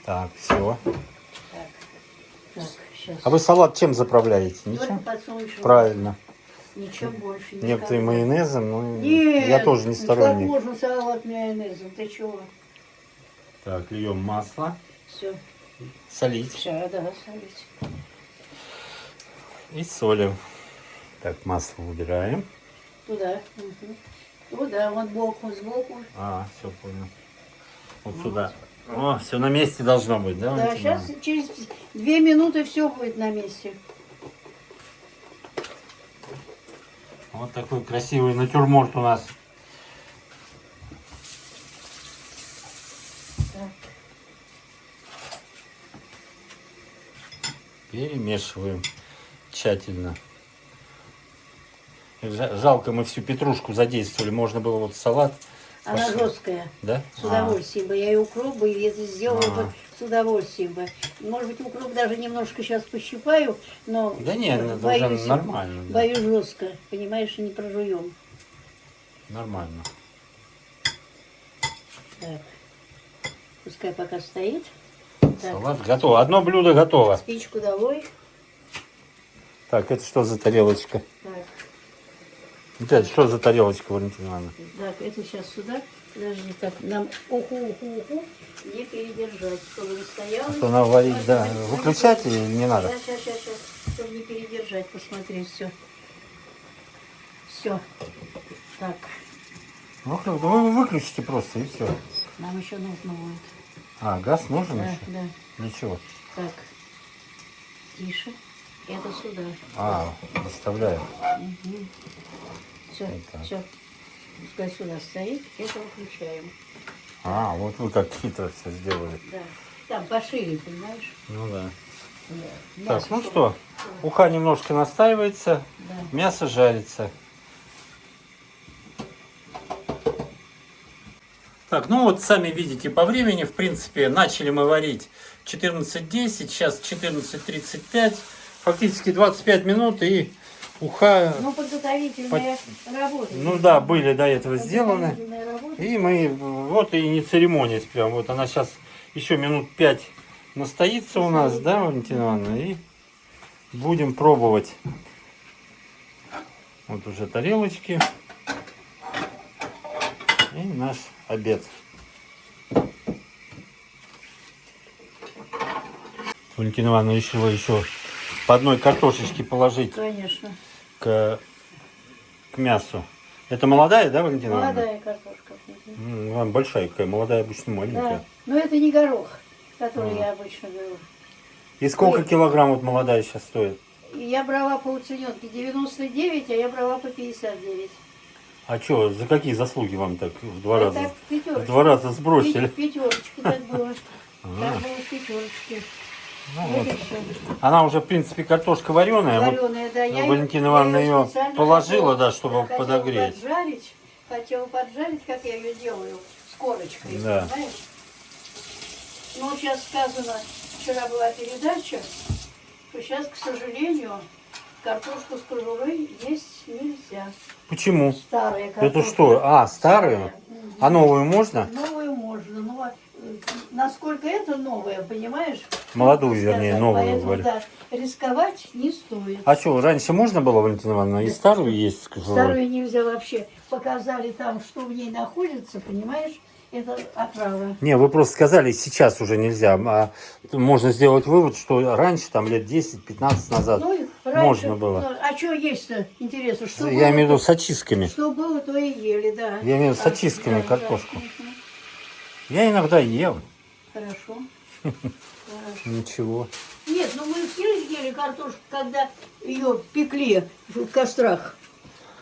Так, все. Так, сейчас. А вы салат чем заправляете? Только Ничем? подсолнечным. Правильно. Ничем больше. Некоторые никогда. майонезом, но Нет, я тоже не Как сторонник. можно салат майонезом? Ты чего? Так, льем масло. Все, Солить. все, да, солить. И солим. Так, масло убираем. Туда. Угу. Туда, вон сбоку, сбоку. А, все понял. Вот сюда. О, все на месте должно быть, да? Да, Валентина сейчас Ивановна? через 2 минуты все будет на месте. Вот такой красивый натюрморт у нас. Так. Перемешиваем тщательно. Жалко, мы всю петрушку задействовали. Можно было вот салат. Она пошел. жесткая. Да? С удовольствием бы. Я и укроп бы, и это сделала А. бы с удовольствием бы. Может быть, укроп даже немножко сейчас пощипаю, но Да нет, это боюсь, уже нормально. Да. боюсь жестко. Понимаешь, не прожуем. Нормально. Так. Пускай пока стоит. Так. Салат готов. Одно блюдо готово. Спичку долой. Так, это что за тарелочка? Так. Это что за тарелочка, Валентина Ивановна? Так, это сейчас сюда. Подожди, так, нам уху, не передержать, чтобы не стояло. А то она варить, Вот, да. смотри, Выключать смотри. или не надо? Сейчас, чтобы не передержать, посмотри, все. Все. Так, Вы выключите просто и все. нам еще нужно будет. А, газ нужен Да, еще? да. Для чего? Так, тише. Это сюда. А, доставляю. Все, так. все. Пускай сюда стоит, это выключаем. А, вот вы как хитро все сделали. Да. Там пошире, понимаешь? Ну да. Да. Так, Мясо, ну чтобы- что, уха немножко настаивается, Да. мясо жарится. Так, ну вот сами видите по времени, в принципе, начали мы варить 14:10, сейчас 14:35, фактически 25 минут и уха, Ну, подготовительная работа. ну да, были до этого сделаны. Подготовительная работа. И мы, вот и не церемонясь прям, вот она сейчас еще минут 5 настоится у нас, да, Валентина Ивановна, и будем пробовать. Вот уже тарелочки. И наш обед. Валентина Ивановна решила еще по одной картошечке положить Конечно. к мясу. Это молодая, да, Валентина Ивановна? Молодая картошка. Вон большая какая, молодая обычно маленькая. Да. Но это не горох, который я обычно беру. И сколько Ой. килограмм вот молодая сейчас стоит? И я брала по уцененке 99, а я брала по 59. А что, за какие заслуги вам так в два Так, раза? пятерочки. В 2 раза сбросили. Пятерочки так было. Ага. Так было в пятерочке. Ну Вот вот. и всё. Она уже, в принципе, картошка вареная. Вот Вареная, да. Я Валентина её- Ивановна я её ее специально положила, хотела- да, чтобы хотела подогреть. Хотела поджарить, как я ее делаю, с корочкой, Да. понимаешь? Но сейчас сказано, вчера была передача, что сейчас, к сожалению, картошку с кожурой есть нельзя. Почему? Старая картошка. Это что? А, старую? А новую можно? Новую можно, но насколько это новая, понимаешь? Молодую, Трудно вернее, сказать. новую, Поэтому, говорю. да, рисковать не стоит. А что, раньше можно было, Валентина Ивановна, и старую есть? Скажу? Старую нельзя вообще. Показали там, что в ней находится, понимаешь? это отрава. Не, вы просто сказали, сейчас уже нельзя. А можно сделать вывод, что раньше, там лет 10-15 назад, Ну, можно было. Ну, а что есть-то, интересно? Что было, Я имею в виду с очистками. что было, то и ели, да. Я имею в виду с очистками да, картошку. да, мгм. Я иногда ем. Хорошо. Ничего. Нет, ну мы все ели картошку, когда ее пекли в кострах.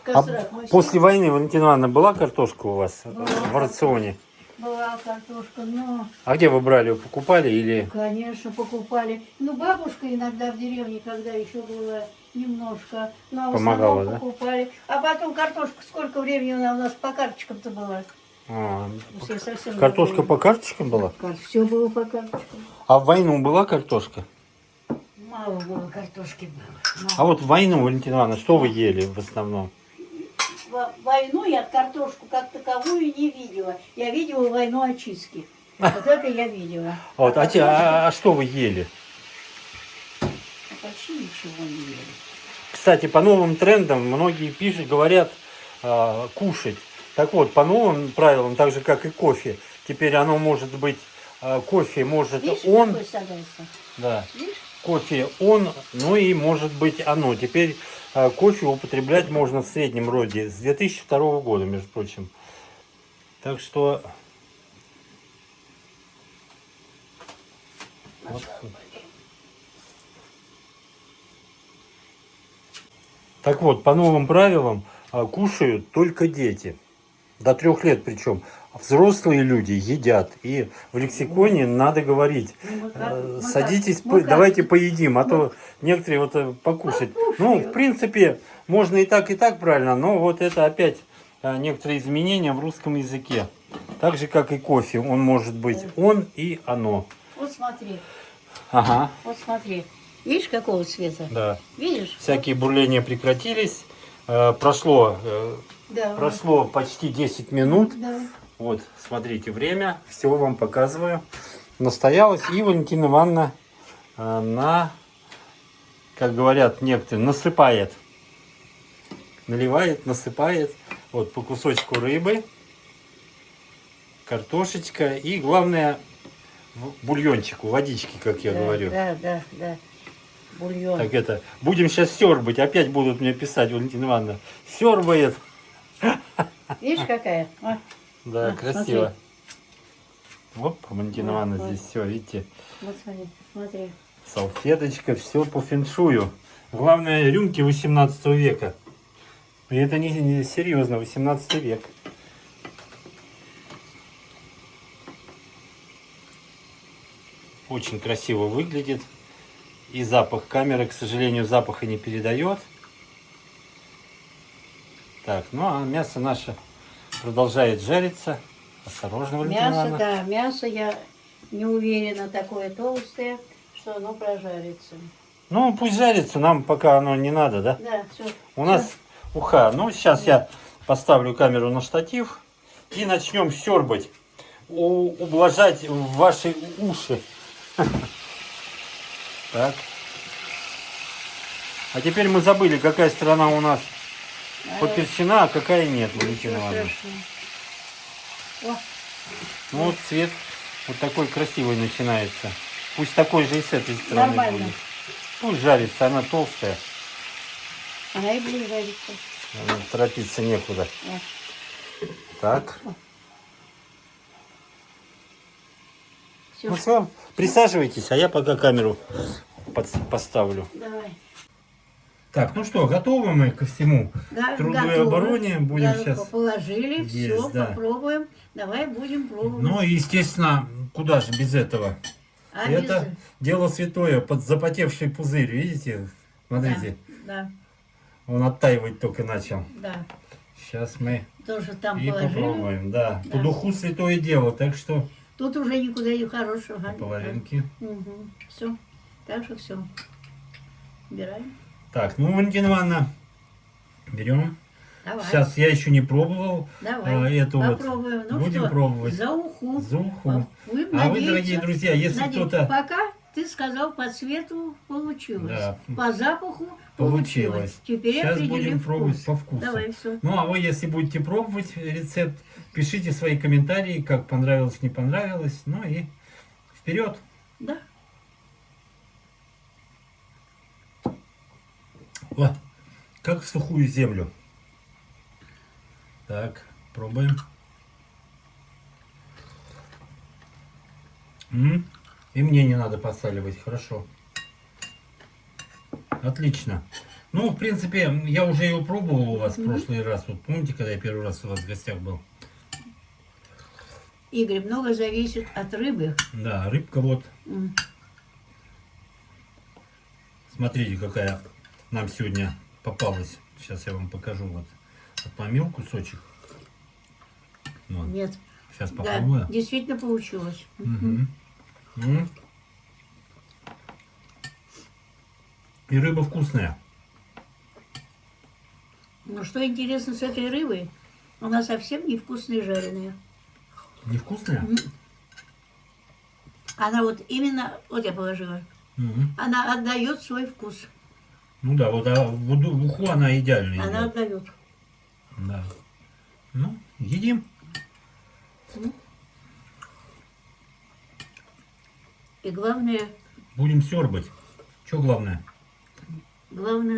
В А кострах мы все- после войны, Валентина Ивановна, была картошка у вас Была в рационе? Была картошка, но, А где вы брали? Ее покупали или... конечно, покупали. Ну, бабушка иногда в деревне, когда еще было немножко, но в Помогала, основном да? покупали. А потом картошка, сколько времени она у нас по карточкам-то была? А, Все совсем картошка по карточкам была? Все было по карточкам. А в войну была картошка? Мало было картошки. Было. А вот в войну, Валентина Ивановна, что вы ели в основном? Войну я картошку как таковую не видела. Я видела войну очистки. Вот это я видела. Вот, картошка- а что вы ели? Почти ничего не ели. Кстати, по новым трендам многие пишут, говорят кушать. Так вот, по новым правилам, так же как и кофе, теперь оно может быть, кофе может Видишь, он, какой становится? да, Видишь? кофе он, ну и может быть оно. Теперь кофе употреблять можно в среднем роде с 2002 года, между прочим. Так что... Вот. Так вот, по новым правилам кушают только дети. До 3 лет причем. Взрослые люди едят. И в лексиконе надо говорить, Ну, мы садитесь, мы как- давайте поедим, а то некоторые вот покушать. Ну, в принципе, можно и так правильно, но вот это опять некоторые изменения в русском языке. Так же, как и кофе. Он может быть он и оно. Вот смотри, Ага, вот смотри. Видишь, какого цвета? да. Видишь? Всякие бурления прекратились. Прошло Да. Прошло почти 10 минут. Да. Вот, смотрите, время. Все вам показываю. Настоялась. И Валентина Ивановна как говорят некоторые, насыпает. Наливает, насыпает. Вот, по кусочку рыбы. Картошечка. И главное, бульончику, водички, как я Да, говорю. Да. Бульон. Так это, будем сейчас сёрбать. Опять будут мне писать, Валентина Ивановна. Сёрбает. Видишь, какая? А, Да, А, красиво. Оп, Валентина Ивановна вот. здесь все, видите, вот смотри. салфеточка, все по феншую. Главное, рюмки 18 века. И это не серьезно, 18 век. Очень красиво выглядит. И запах камеры, к сожалению, запаха не передает. Так, ну а мясо наше продолжает жариться. Осторожно, Валентина Мясо, Ивановна. да, мясо я не уверена, такое толстое, что оно прожарится. Ну, пусть жарится, нам пока оно не надо, да? Да, все. У нас уха. Ну, сейчас я поставлю камеру на штатив и начнем сёрбать. Ублажать ваши уши. Так. А теперь мы забыли, какая сторона у нас поперчена, а какая нет, Валентина Ивановна. Ну вот цвет вот такой красивый начинается. Пусть такой же и с этой стороны Нормально. будет. Пусть жарится, она толстая. Она и будет жариться. Торопиться некуда. Так. Все, Ну все, присаживайтесь, а я пока камеру поставлю. давай. Так, ну что, готовы мы ко всему? Да, Труду и готово. обороне будем Да, сейчас положили, есть, все, да. попробуем. Давай будем пробовать. Ну и, естественно, куда же без этого? А Это без- дело святое, под запотевший пузырь, видите? Смотрите, Да, он оттаивать только начал. да. Сейчас мы Тоже там и положили. попробуем, да. Да. По духу святое дело, так что Тут уже никуда не хорошего. по половинке. Все. Так что все. Убираем. Так, ну, Валентина Ивановна, берем. Давай. Сейчас я еще не пробовал. Давай. Эту вот Попробуем. Ну будем что, пробовать. За уху. За уху. Будем А вы, надеяться. дорогие друзья, если Надеяться. кто-то Пока ты сказал, по цвету получилось. Да. По запаху получилось, Теперь сейчас определим будем вкус. пробовать по вкусу. Давай, все. Ну, а вы, если будете пробовать рецепт, Пишите свои комментарии, как понравилось, не понравилось. Ну и вперед! Да. О, как в сухую землю. Так, пробуем. И мне не надо подсаливать, хорошо. Отлично. Ну, в принципе, я уже его пробовал у вас в прошлый раз. Вот помните, когда я первый раз у вас в гостях был? Игорь, много зависит от рыбы. Да, рыбка вот. М. Смотрите, какая нам сегодня попалась. Сейчас я вам покажу. Вот отломил кусочек. Вот. Нет. Сейчас Да, попробую. действительно получилось. Мгм. И рыба вкусная. Но что интересно с этой рыбой, она совсем не вкусная жареная. Невкусная? Она вот именно, вот я положила, Мгм. она отдает свой вкус. Ну да, вот в уху она идеально Она идет. отдает. Да. Ну, едим. И главное, Будем сёрбать. Что главное?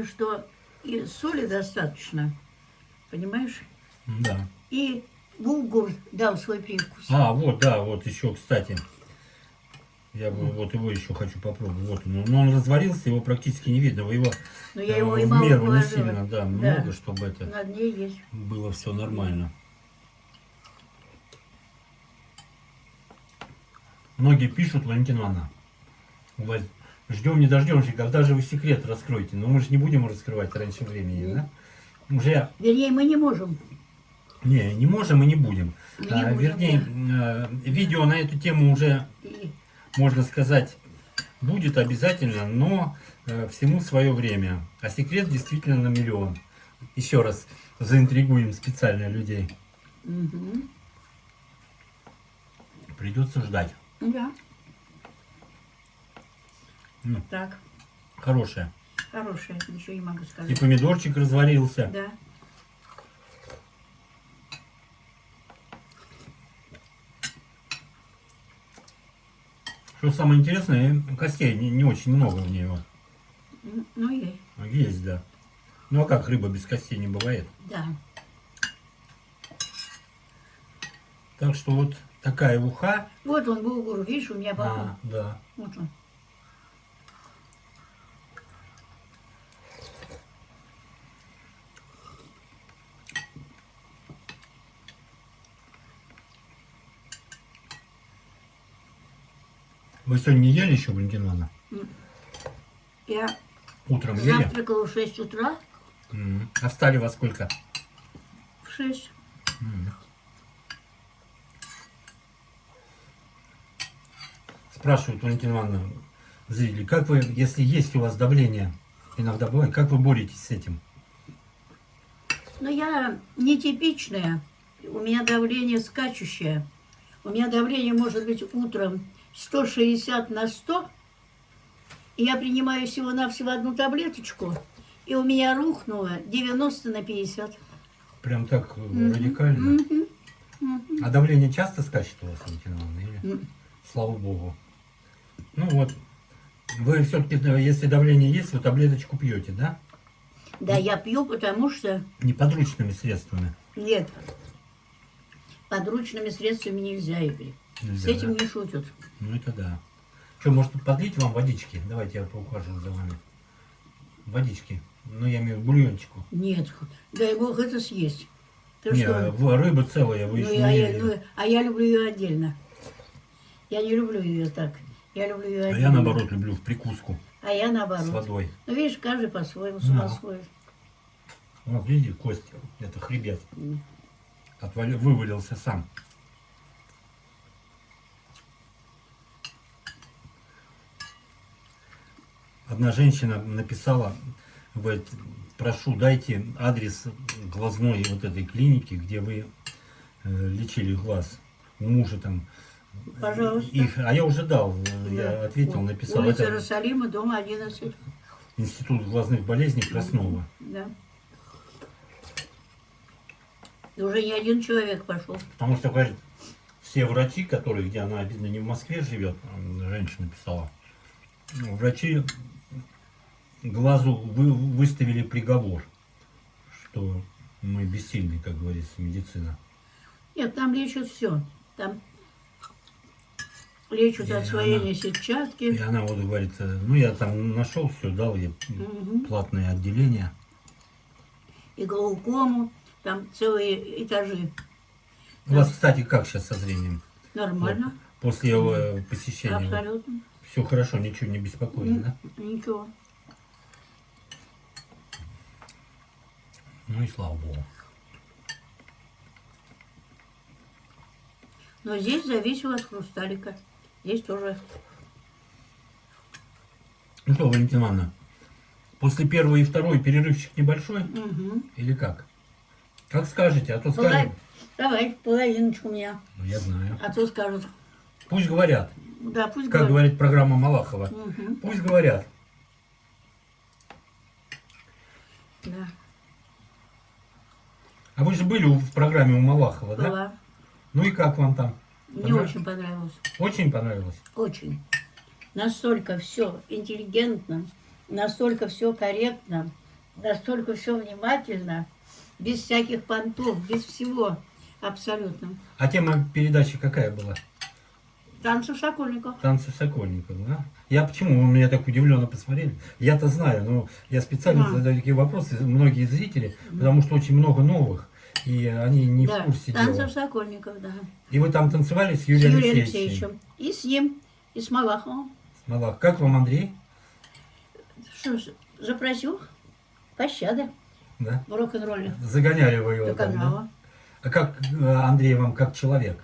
что и соли достаточно, понимаешь? Да. И булгур дал свой привкус. А, вот, да, вот еще, кстати. Я вот его еще хочу попробовать. Вот он. Но он разварился, его практически не видно. Вы его Но я его и в мало меру не положила. сильно, да, много, чтобы это На дне есть. было все нормально. Многие пишут, Валентина Ивановна, ждем не дождемся, когда же вы секрет раскроете. Но мы же не будем раскрывать раньше времени, да? Уже Вернее, мы не можем. не можем и не будем. Мы не можем, Вернее, видео на эту тему уже, И можно сказать, будет обязательно, но всему свое время. А секрет действительно на миллион. Еще раз заинтригуем специально людей. Мгм. Придется ждать. Да. Ну. Так, Хорошая. хорошая, ничего не могу И сказать. помидорчик разварился. Да. Что самое интересное, костей не очень много в ней. Вот. Ну, есть. Есть, да. Ну а как рыба без костей не бывает? Да. Так что вот такая уха. Вот он, булгур, видишь, у меня боку. Да. Вот он. Вы сегодня не ели еще, Валентина Ивановна? Я Утром ели? завтракала в 6 утра, А встали во сколько? в 6. Спрашивают, Валентина Ивановна, зрители, как вы, если есть у вас давление, иногда бывает, как вы боретесь с этим? Но я нетипичная. У меня давление скачущее. У меня давление может быть утром 160/100. И я принимаю всего-навсего одну таблеточку. И у меня рухнуло 90/50. Прям так радикально? А давление часто скачет у вас, Валентина Ивановна? Или? Слава Богу. Ну вот, вы все-таки, если давление есть, вы таблеточку пьете, да? Да, я пью, потому что... Неподручными средствами. Нет. Подручными средствами нельзя, Игорь. Нельзя, С этим да? не шутят. Ну это да. Что, может подлить вам водички? Давайте я поухаживаю за вами. Водички. Ну, я имею в виду бульончику. Нет, дай бог это съесть. Ты Не, что? рыба целая, вы еще а, не я, ели. а я люблю ее отдельно. Я не люблю ее так. Я люблю ее А отдельно. я наоборот люблю в прикуску А я наоборот. с водой. Ну, видишь, каждый по-своему, с Да. ума сходит. Вот видите, кость, это хребет. Вывалился сам. Одна женщина написала, говорит, прошу, дайте адрес глазной вот этой клиники, где вы лечили глаз. У мужа там. Пожалуйста. А я уже дал, Да. я ответил, написал. Улица Это Иерусалима, дом 11. Институт глазных болезней Краснова. Да. И уже не один человек пошел. Потому что, говорит, все врачи, которые, где она, видно, не в Москве живет, женщина писала, ну, врачи глазу выставили приговор, что мы бессильны, как говорится, медицина. Нет, там лечат все. Там лечат И отслоение сетчатки. И она вот говорит, ну я там нашел все, дал ей платное отделение. И глаукому. Там целые этажи. У вас, кстати, как сейчас со зрением? Нормально. Вот, после посещения? Абсолютно. Все хорошо, ничего не беспокоит, да? Ничего. Ну и слава богу. Но здесь зависело от хрусталика. Здесь тоже. Ну что, Валентина Ивановна, после первой и второй перерывчик небольшой? Угу. Или как? Как скажете, а то скажем. Давай, половиночку у меня. Ну, я знаю. А то скажут. Пусть говорят. Да, пусть Как говорит программа Малахова. Угу. Пусть говорят. Да. А вы же были в программе у Малахова, да? Была. Ну и как вам там? Мне очень понравилось. Очень понравилось? Очень. Настолько все интеллигентно, настолько все корректно, настолько все внимательно, без всяких понтов, без всего абсолютно. А тема передачи какая была? Танцы Сокольников. Танцы Сокольников, да? Я почему? Вы меня так удивленно посмотрели. Я-то знаю, но я специально задаю такие вопросы, многие зрители, потому что очень много новых, и они не в курсе дела. Танцев Сокольников, да. И вы там танцевали с С Юрием Юрием Алексеевичем? Алексеевичем. И с ним, и с Малаховым. Малах. Как вам, Андрей? Что ж, запросил пощады Да? в рок-н-ролле. Загоняли вы его До там, да? канала. А как Андрей вам как человек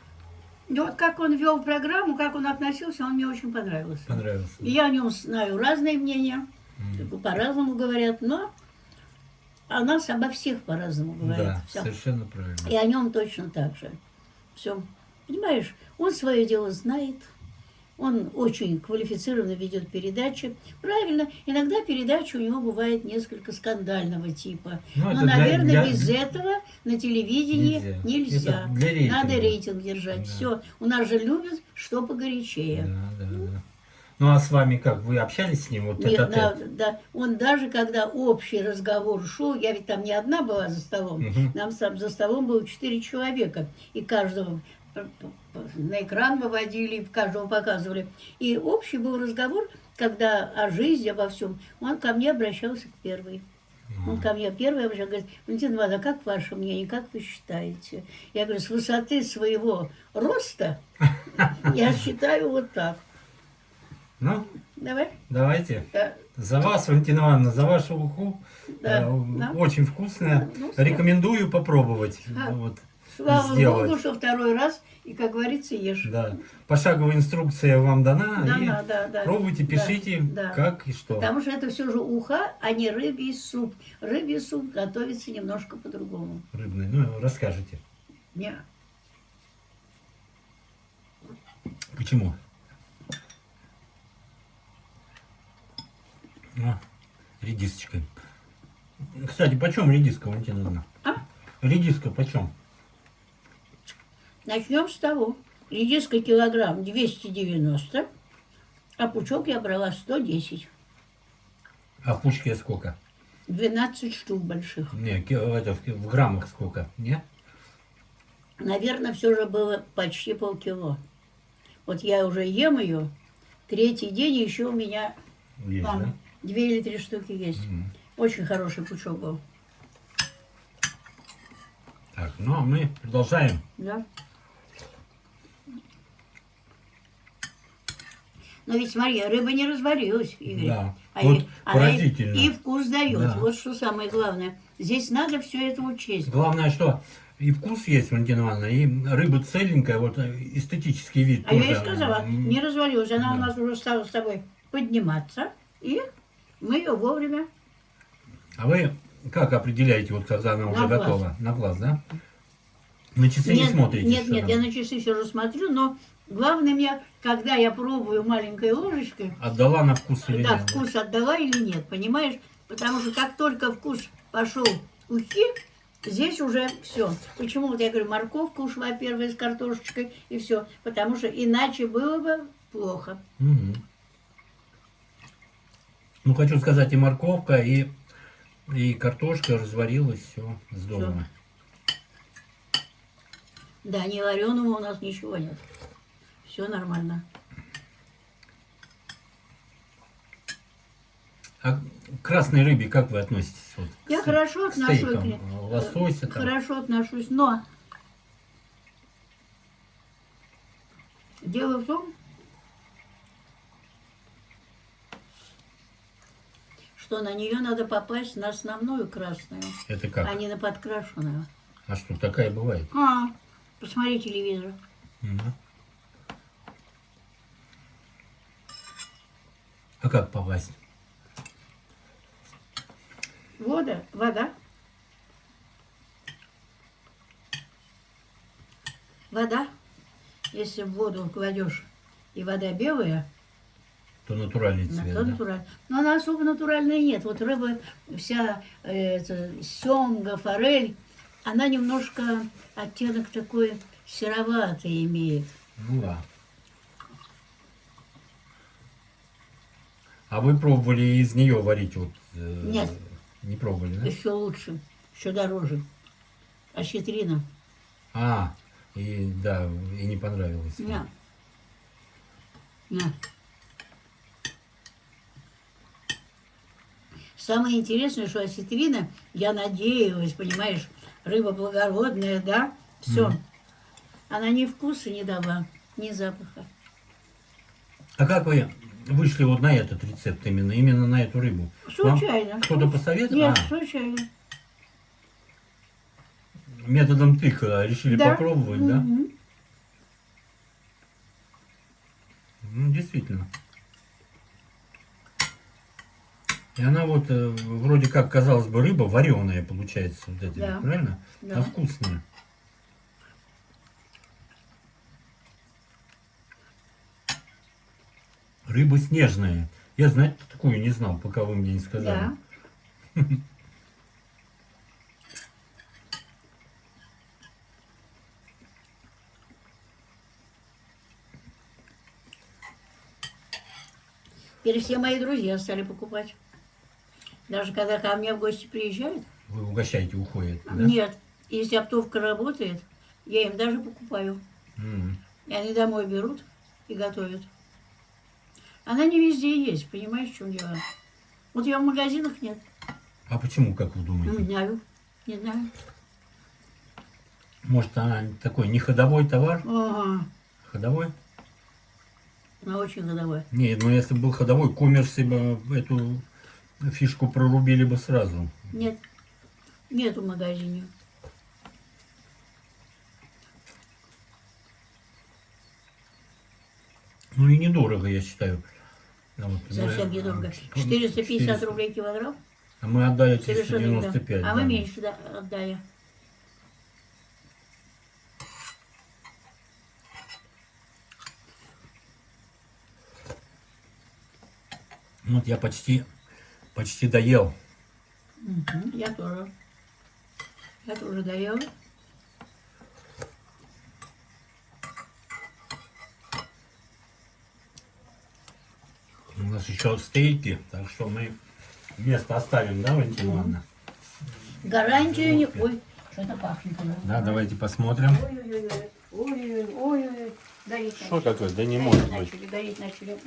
И вот как он вел программу, как он относился, он мне очень понравился. понравился? И я о нем знаю разные мнения, как бы по-разному говорят, но о нас обо всех по-разному говорят. Да, Всё. совершенно правильно. И о нем точно так же. Все. Понимаешь, он свое дело знает, он очень квалифицированно ведет передачи. Правильно, иногда передача у него бывает несколько скандального типа. Ну, Но, это для- наверное, для- без этого на телевидении Нельзя. нельзя. Это для рейтинга. Надо рейтинг держать. Да. Все. У нас же любят, что погорячее. Да, да, да. Ну а с вами как? Вы общались с ним вот Нет, тет-а-тет? да, он даже когда общий разговор шел, я ведь там не одна была за столом, Мгм. нам за столом было 4 человека, и каждого на экран выводили, каждого показывали. И общий был разговор, когда о жизни, обо всем, он ко мне обращался первый. Он ко мне первый обращался, говорит: Валентина Ивановна, как ваше мнение, как вы считаете? Я говорю, с высоты своего роста я считаю вот так. Ну, Давай. давайте. Да. За вас, Валентина Ивановна, за вашу уху. Да, да. Очень вкусно. Ну, Рекомендую попробовать. А. Вот, Слава сделать. Богу, что второй раз, и, как говорится, ешь. Да. Пошаговая инструкция вам дана. И Да. пробуйте, пишите, Да. как и что. Потому что это все же уха, а не рыбий суп. Рыбий суп готовится немножко по-другому. Рыбный. Ну, расскажите. Не. Почему? Редисочкой. Кстати, почем редиска, Валентина Ивановна? А? Редиска почем? Начнем с того. Редиска килограмм 290, а пучок я брала 110. А в пучке сколько? 12 штук больших. Не, это в граммах сколько? Не? Наверное, все же было почти полкило. Вот я уже ем ее, третий день еще у меня Есть, там да? 2 или 3 штуки есть. Очень хороший пучок был. Так, ну а мы продолжаем. Да. Но ведь смотри, рыба не развалилась, Игорь. Да. А Вот она поразительно. и вкус дает. Да. Вот что самое главное. Здесь надо все это учесть. Главное, что и вкус есть, Валентина Ивановна, и рыба целенькая, вот эстетический вид А тоже. я и сказала, не развалилась. Она у Да. нас уже стала с тобой подниматься. И мы ее вовремя. А вы как определяете, вот когда она уже На глаз. готова? На глаз, да? На часы не смотрите? Нет, что нет, там? я на часы все же смотрю, но главное мне, когда я пробую маленькой ложечкой, Отдала на вкус или да, нет? вкус отдала или нет, понимаешь? Потому что как только вкус пошел ухи, Здесь уже все. Почему вот я говорю, морковка ушла первая с картошечкой и все. Потому что иначе было бы плохо. Мгм. Ну, хочу сказать, и морковка, и картошка разварилась, все здорово. Да, не вареного у нас ничего нет. Все нормально. А к красной рыбе как вы относитесь? Вот, Я к хорошо к отношусь стейкам, лосося там? хорошо отношусь, но дело в том, что на нее надо попасть на основную красную, Это как? а не на подкрашенную. А что, такая бывает? Посмотри телевизор. Мгм. А как попасть? Вода. Вода. Если в воду кладешь и вода белая, То натуральный то цвет, да? натурально. Но она особо натуральная нет. Вот рыба вся, семга, форель, она немножко оттенок такой сероватый имеет. Ну да. А вы пробовали из нее варить? Вот, Нет. Не пробовали, да? Еще лучше, еще дороже. Осетрина. И да, и не понравилось. На. На. Самое интересное, что осетрина, я надеялась, понимаешь, рыба благородная, да, все. Мгм. Она ни вкуса не дала, ни запаха. А как вы вышли вот на этот рецепт именно на эту рыбу? Вам Случайно. кто-то посоветовал? Нет, случайно. Методом тыка решили Да. попробовать, да? Мгм. Ну, действительно. И она вот вроде как, казалось бы, рыба вареная получается, вот эта, Да. правильно? Да. А вкусная. Рыба снежная. Я, знаете, такую не знал, пока вы мне не сказали. Да. Теперь все мои друзья стали покупать. Даже когда ко мне в гости приезжают. Вы угощаете, уходят, да? Нет, если оптовка работает, я им даже покупаю. М. И они домой берут и готовят. Она не везде есть, понимаешь, в чем дело? Вот ее в магазинах нет. А почему, как вы Не думаете? знаю. Не знаю. Может, она такой не ходовой товар? Ага. Ходовой? Она очень годовая. Не, ну если бы был ходовой, коммерсы бы эту фишку прорубили бы сразу. Нет. Нету в магазине. Ну и недорого, я считаю. А вот Совсем мы, недорого. 400. 450 рублей килограмм. А мы отдали Совершенно 395. недорого. А да. мы меньше отдали. Вот я почти доел. Мгм. Я тоже. Я тоже доела. У нас еще стейки, так что мы место оставим, да, Валентина Ивановна? Гарантию не... Ой, что-то пахнет. Да, давайте посмотрим. Ой-ой-ой. Ой-ой-ой. Ой-ой-ой. Гореть Что начали. такое? Да не Гореть может быть. начали, гореть начали.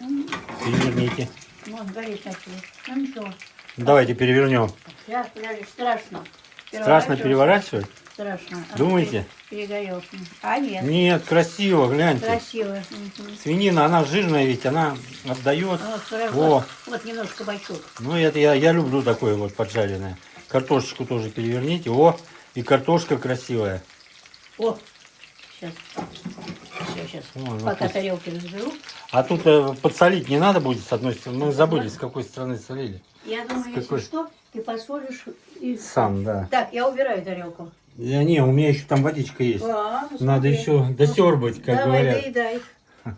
Переверните. Вот, гореть начали. Ну ничего. Давайте перевернем. Сейчас, подожди, страшно. Страшно переворачивать? Страшно. А ну, Думаете? Перегорел. А нет. Нет, красиво, гляньте. Красиво. Мгм. Свинина, она жирная ведь, она отдает. Вот, хорошо. Во. Вот немножко бачок. Ну, это я люблю такое вот поджаренное. Картошечку тоже переверните. О, и картошка красивая. О, сейчас. Сейчас. О, ну Пока пусть. тарелки разберу. А тут подсолить не надо будет с одной стороны. Мы забыли, с какой стороны солили. Я думаю, если какой? что, ты посолишь и... Сам, да. Так, я убираю тарелку. Не, у меня еще там водичка есть. А, ну, Надо смотри. еще досербать, как Давай, говорят. доедай.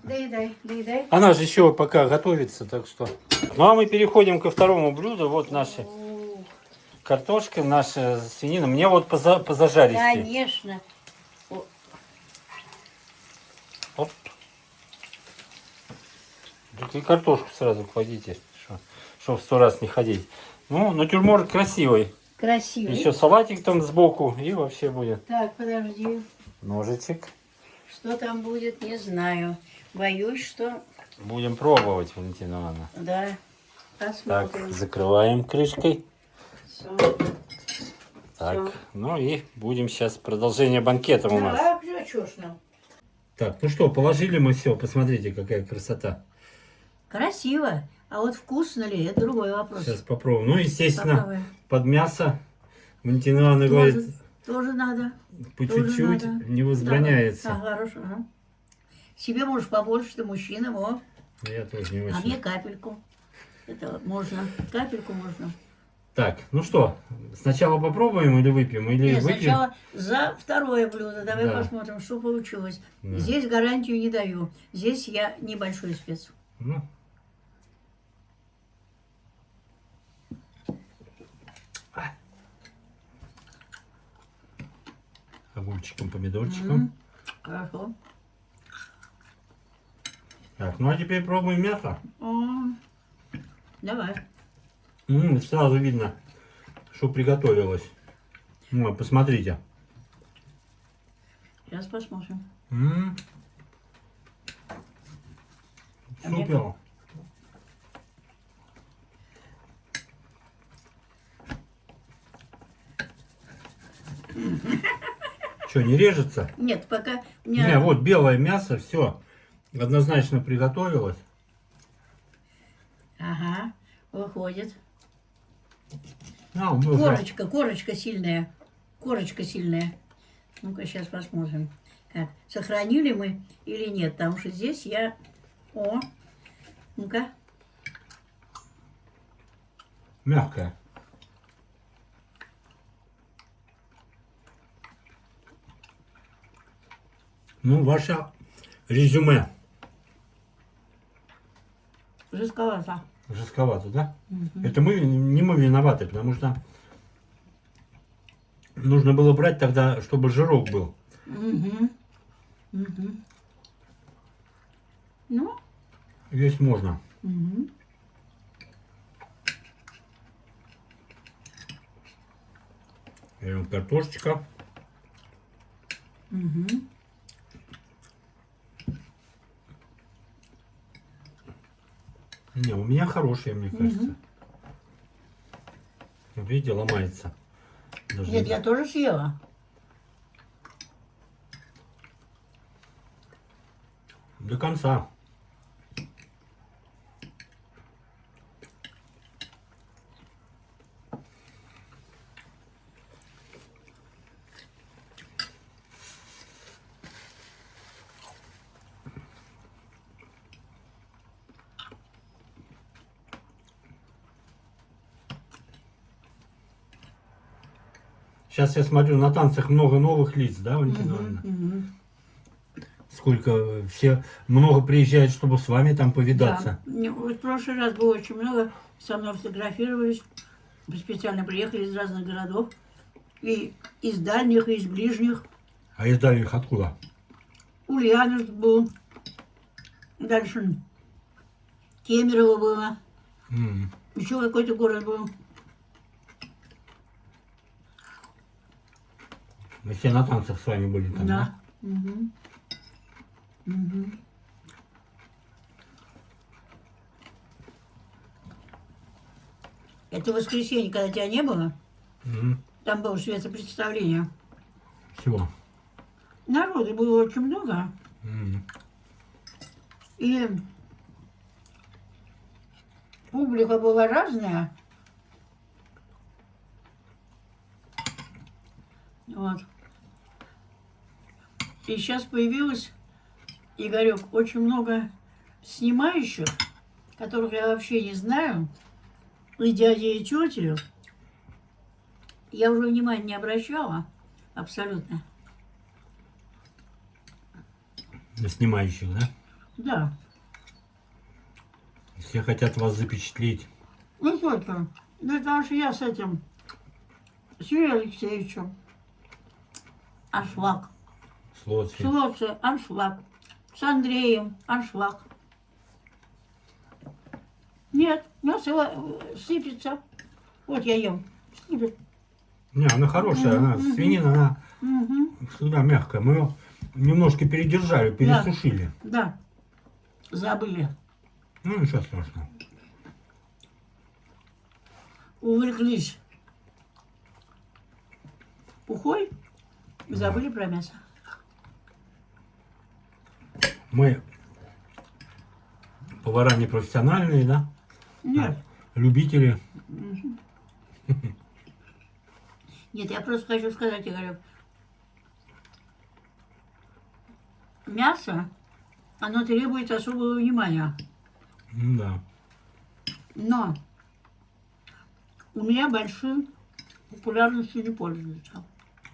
Доедай, доедай. Она же еще пока готовится, так что. Ну а мы переходим ко второму блюду. Вот наши Ух, картошка, наша свинина. Мне вот позажаристее. Конечно. Оп. Так и картошку сразу кладите, чтобы в 100 раз не ходить. Ну, натюрморт красивый. Красиво. Еще салатик там сбоку, и вообще будет. Так, подожди. Ножичек. Что там будет, не знаю. Боюсь, что... Будем пробовать, Валентина Ивановна. Да. Так, Посмотрим. закрываем крышкой. Всё. Так, Всё. ну и будем сейчас продолжение банкета у нас. Да, а чё ж нам? Так, ну что, положили мы все. Посмотрите, какая красота. Красиво. А вот вкусно ли, это другой вопрос. Сейчас попробуем. Ну, естественно, Попробуем. под мясо Валентина Ивановна говорит, Тоже надо. по тоже чуть-чуть, надо. не возбраняется. Да. Хорошо. Ага. Себе можешь побольше, ты мужчина, во. Я тоже не А очень. мне капельку. Это вот можно. Капельку можно. Так, ну что, сначала попробуем или выпьем? Или Нет, выпьем? сначала за второе блюдо. Давай Да. посмотрим, что получилось. Да. Здесь гарантию не даю. Здесь я небольшой спец. Ну. Огурчиком, помидорчиком. Хорошо. Так, ну а теперь пробуем мясо. Давай. Сразу видно, что приготовилось. Ну, посмотрите. Сейчас посмотрим. А мне Супер. Что, не режется? Нет, пока у Не, меня... вот белое мясо, все однозначно приготовилось. Ага, выходит. А, мы уже- Корочка сильная. Корочка сильная. Ну-ка, сейчас посмотрим. Как, сохранили мы или нет? Потому что здесь я... О, ну-ка. Мягкое. Ну, ваше резюме. Жестковато. Жестковато, да? Это не мы виноваты, потому что нужно было брать тогда, чтобы жирок был. Ну, Есть можно. Берем картошечка. Не, у меня хорошие, мне кажется. Вот видите, ломается. Даже нет, я тоже съела. до конца. Сейчас я смотрю, на танцах много новых лиц, да, Валентина Ивановна? Сколько все, много приезжает, чтобы с вами там повидаться. Да. Вот в прошлый раз было очень много. Со мной фотографировались. Специально приехали из разных городов. И из дальних, и из ближних. А из дальних откуда? Ульяновск был. Дальше Кемерово было. Еще какой-то город был. Мы все на танцах с вами были там, да? Это воскресенье, когда тебя не было, Мгм. там было светопредставление. Всего. Народу было очень много. И публика была разная. Вот. И сейчас появилось, Игорек, очень много снимающих, которых я вообще не знаю. И дяди, и тети. Я уже внимания не обращала. Абсолютно. На снимающих, да? Да. Все хотят вас запечатлеть. Ну только. Ну потому что я с этим с Юрием Алексеевичем. Аншлаг. Слоцкий. С Лоци аншлаг. С Андреем аншлаг. Нет, мясо сыпется. Вот я ем. Сыпет. Не, она хорошая, она свинина, она Мгм. всегда мягкая. Мы ее немножко передержали, пересушили. Да. Забыли. Ну, ничего страшного. Увлеклись ухой. Забыли про мясо. Мы повара непрофессиональные, да? Нет. Любители. Нет, я просто хочу сказать, Игорек. Мясо, оно требует особого внимания. Да. Но у меня большой популярностью не пользуется.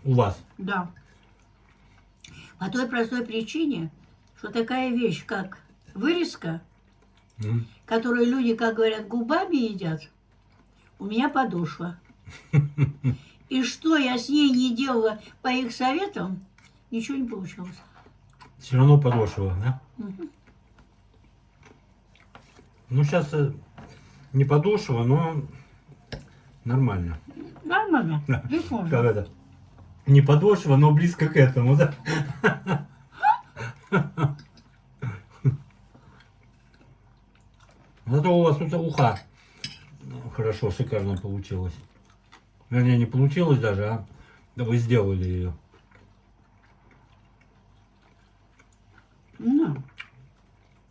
У вас. Да. По той простой причине, что такая вещь, как вырезка, М. которую люди, как говорят, губами едят, у меня подошва. И что я с ней не делала по их советам, ничего не получилось. Все равно подошва, да? Мгм. Ну, сейчас не подошва, но нормально. Нормально. Да. Здесь можно. Как это? Не подошва, но близко к этому, да? Зато у вас тут уха хорошо, шикарно получилось. Вернее, не получилось даже, а вы сделали ее. Ну,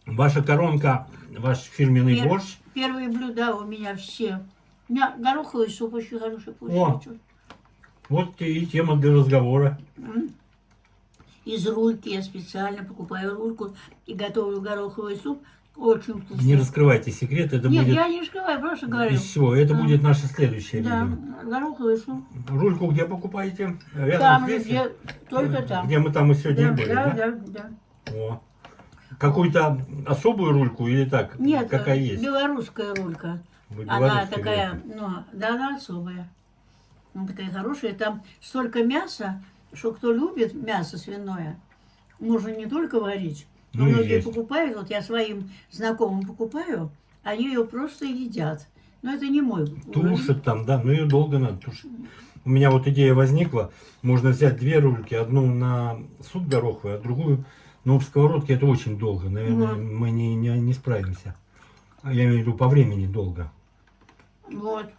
Ваша коронка, ваш фирменный Пер- борщ. первые блюда у меня все. У меня гороховый суп очень хороший получается. Вот и тема для разговора. М. Из рульки я специально покупаю рульку и готовлю гороховый суп. Очень вкусный. Не раскрывайте секрет, это Нет, будет я не скрываю, просто говорю. из всего. Это А. будет наше следующее Да, видео. гороховый суп. Рульку где покупаете? Рядом Там, здесь? где, только там. Где мы там и сегодня Да, были, да, да? да, да. О. Какую-то особую рульку или так? Нет, какая есть? белорусская рулька. Вы Она белорусская такая, рулька. ну, да, она особая. Она такая хорошая. Там столько мяса, что кто любит мясо свиное, можно не только варить, но Ну и многие есть. покупают. Вот я своим знакомым покупаю, они ее просто едят. Но это не мой уровень. Тушат там, да, но ее долго надо тушить. У меня вот идея возникла, можно взять две рульки, одну на суп гороховый, а другую, но в сковородке это очень долго, наверное, Вот. мы не справимся. А я имею в виду по времени долго. Вот.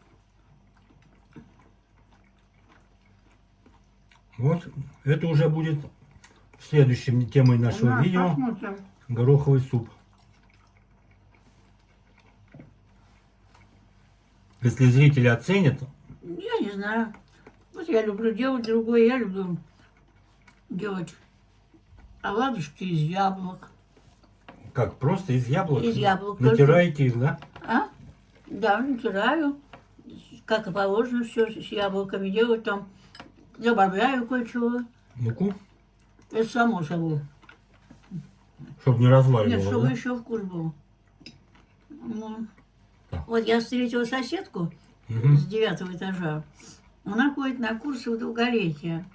Вот, это уже будет следующей темой нашего На, видео, посмотрим. гороховый суп. Если зрители оценят, Я не знаю. Вот я люблю делать другое. Я люблю делать оладушки из яблок. как просто из яблок, Из яблок. натираете их, да? А? Да, натираю. Как и положено, все с яблоками делать там. Добавляю кое-чего. Муку, Это само собой. чтобы не Нет, разваливало, чтобы да? еще вкус был. Ну. Так. Вот я встретила соседку Мгм. с 9-го этажа. Она ходит на курсы в долголетие.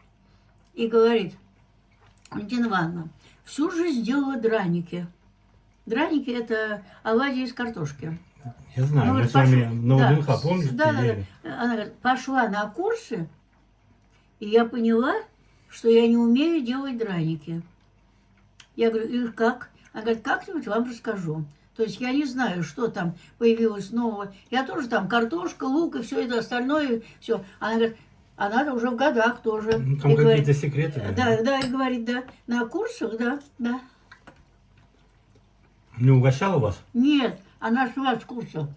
И говорит: Валентина Ивановна, всю жизнь делала драники. Драники – это оладьи из картошки. Я знаю, Ну, мы вот с вами пошла- на да, ВДНХ, помните? да, да, ели? да. Она говорит, пошла на курсы, и я поняла, что я не умею делать драники. Я говорю, и как? Она говорит, как-нибудь вам расскажу. То есть я не знаю, что там появилось нового. Я тоже там картошка, лук и все это остальное, все. Она говорит, она уже в годах тоже. Ну, там И говорит, какие-то секреты. да, да, и говорит, да, на курсах, да, да. Не угощала вас? Нет, она шла с курсов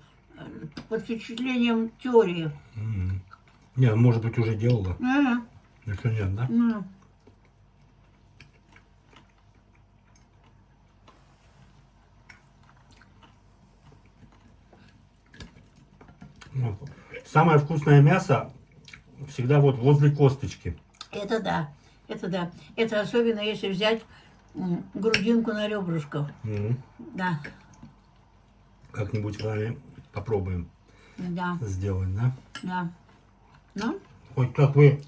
под впечатлением теории. М. Не, может быть, уже делала. Еще нет, да? Ну, Вот. Самое вкусное мясо всегда вот возле косточки. это да, это да. Это особенно если взять грудинку на ребрышках. М. Да, Как-нибудь с вами попробуем да, сделать, да? да. Ну, Хоть как вы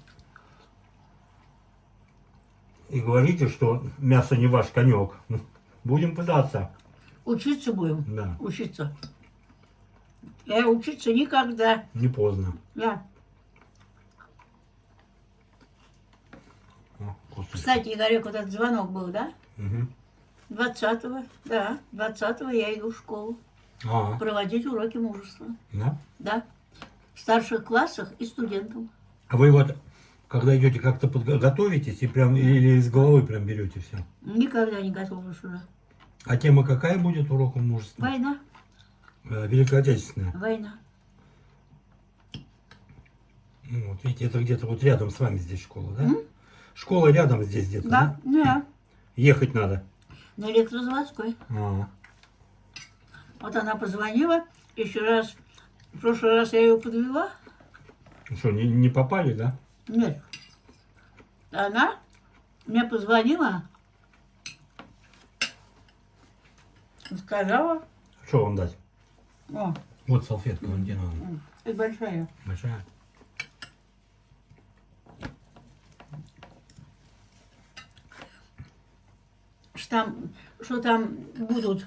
и говорите, что мясо не ваш конек. Будем пытаться. Учиться будем. Да, Учиться. Я учиться никогда. не поздно. Да. О, вкусно. Кстати, Игорек, вот этот звонок был, да? Мгм. 20-го, да, 20-го я иду в школу А, проводить уроки мужества. да? Да. В старших классах и студентам. А вы вот, когда идете, как-то готовитесь и прям или из головы прям берете все? Никогда не готова сюда. А тема какая будет уроком мужества? Война, Великая Отечественная. война. Ну, вот видите, это где-то вот рядом с вами здесь школа, да? М? Школа рядом здесь где-то, да? Да, да. Ехать надо. На электрозаводской. А, Вот она позвонила еще раз. В прошлый раз я ее подвела. ну что, не попали, да? Нет. Она мне позвонила. Сказала. Что вам дать? О, Вот салфетка, Валентина Ивановна. это большая. Большая. Что там будут,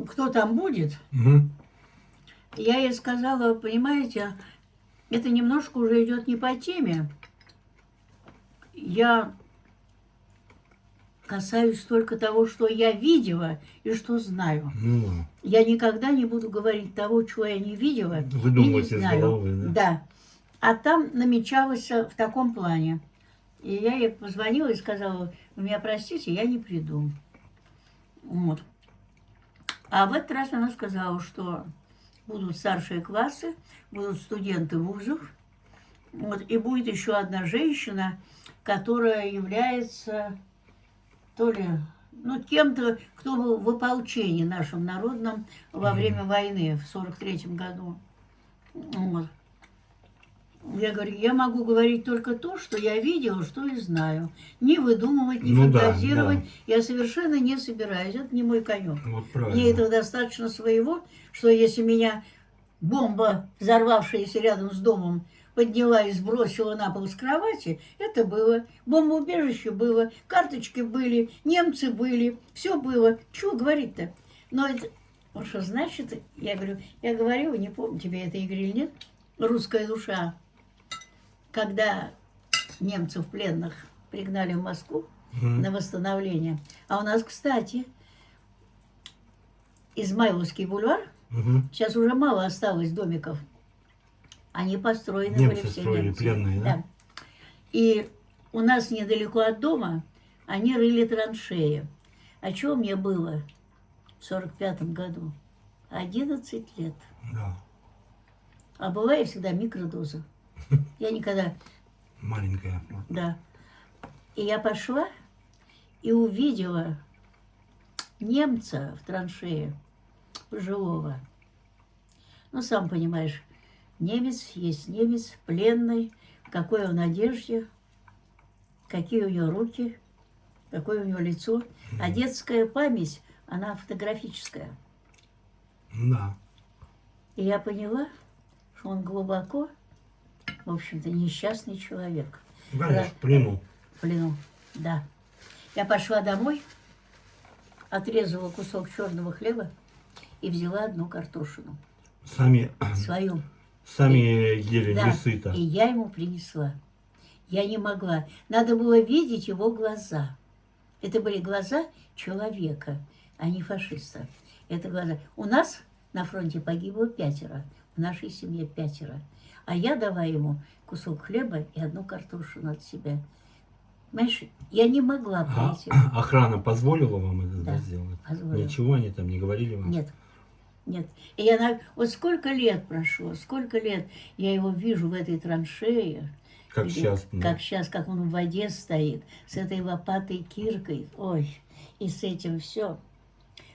кто там будет, Угу. я ей сказала, понимаете, это немножко уже идет не по теме. Я касаюсь только того, что я видела и что знаю. Ну, Я никогда не буду говорить того, чего я не видела вы и не думаете из знаю. головы, да? Да. А там намечалось в таком плане. И я ей позвонила и сказала, вы меня простите, я не приду. Вот. А в этот раз она сказала, что будут старшие классы, будут студенты вузов, вот, и будет еще одна женщина, которая является то ли, ну, кем-то, кто был в ополчении нашем народном во время войны в 43-м году. Вот. Я говорю, я могу говорить только то, что я видела, что и знаю. Не выдумывать, не Ну да, фантазировать. да. Я совершенно не собираюсь. Это не мой конек. Вот правильно. Мне этого достаточно своего, что если меня бомба, взорвавшаяся рядом с домом, подняла и сбросила на пол с кровати, это было. Бомбоубежище было, карточки были, немцы были, все было. Чего говорить-то? Но это, вот что значит, я говорю, не помню, тебе это, Игорь, или нет, русская душа. Когда немцев пленных пригнали в Москву Мгм. на восстановление. А у нас, кстати, Измайловский бульвар, Мгм. сейчас уже мало осталось домиков. Они построены Немцы были все строили, немцы. пленные, да? И у нас недалеко от дома они рыли траншеи. А чего мне было в 45-м году? 11 лет. Да. А была я всегда микродоза. Я никогда, Маленькая. да. И я пошла и увидела немца в траншее, пожилого. Ну, сам понимаешь, немец есть немец, пленный, в какой он одежде, какие у него руки, какое у него лицо. А детская память, она фотографическая. Да. И я поняла, что он глубоко, в общем-то, несчастный человек. Конечно, Да. в плену. В плену, да. Я пошла домой, отрезала кусок черного хлеба и взяла одну картошину. Сами Свою. ели Да, не сыто. и я ему принесла. Я не могла. Надо было видеть его глаза. Это были глаза человека, а не фашиста. Это глаза. У нас на фронте погибло 5, в нашей семье 5. А я дала ему кусок хлеба и одну картошину от себя. Понимаешь, я не могла А пройти. охрана позволила вам это Да, сделать? позволила. Ничего они там не говорили вам? Нет. Нет. И вот сколько лет прошло, сколько лет я его вижу в этой траншее. Как И сейчас. Как сейчас, как он в воде стоит, с этой лопатой киркой. Ой, и с этим все.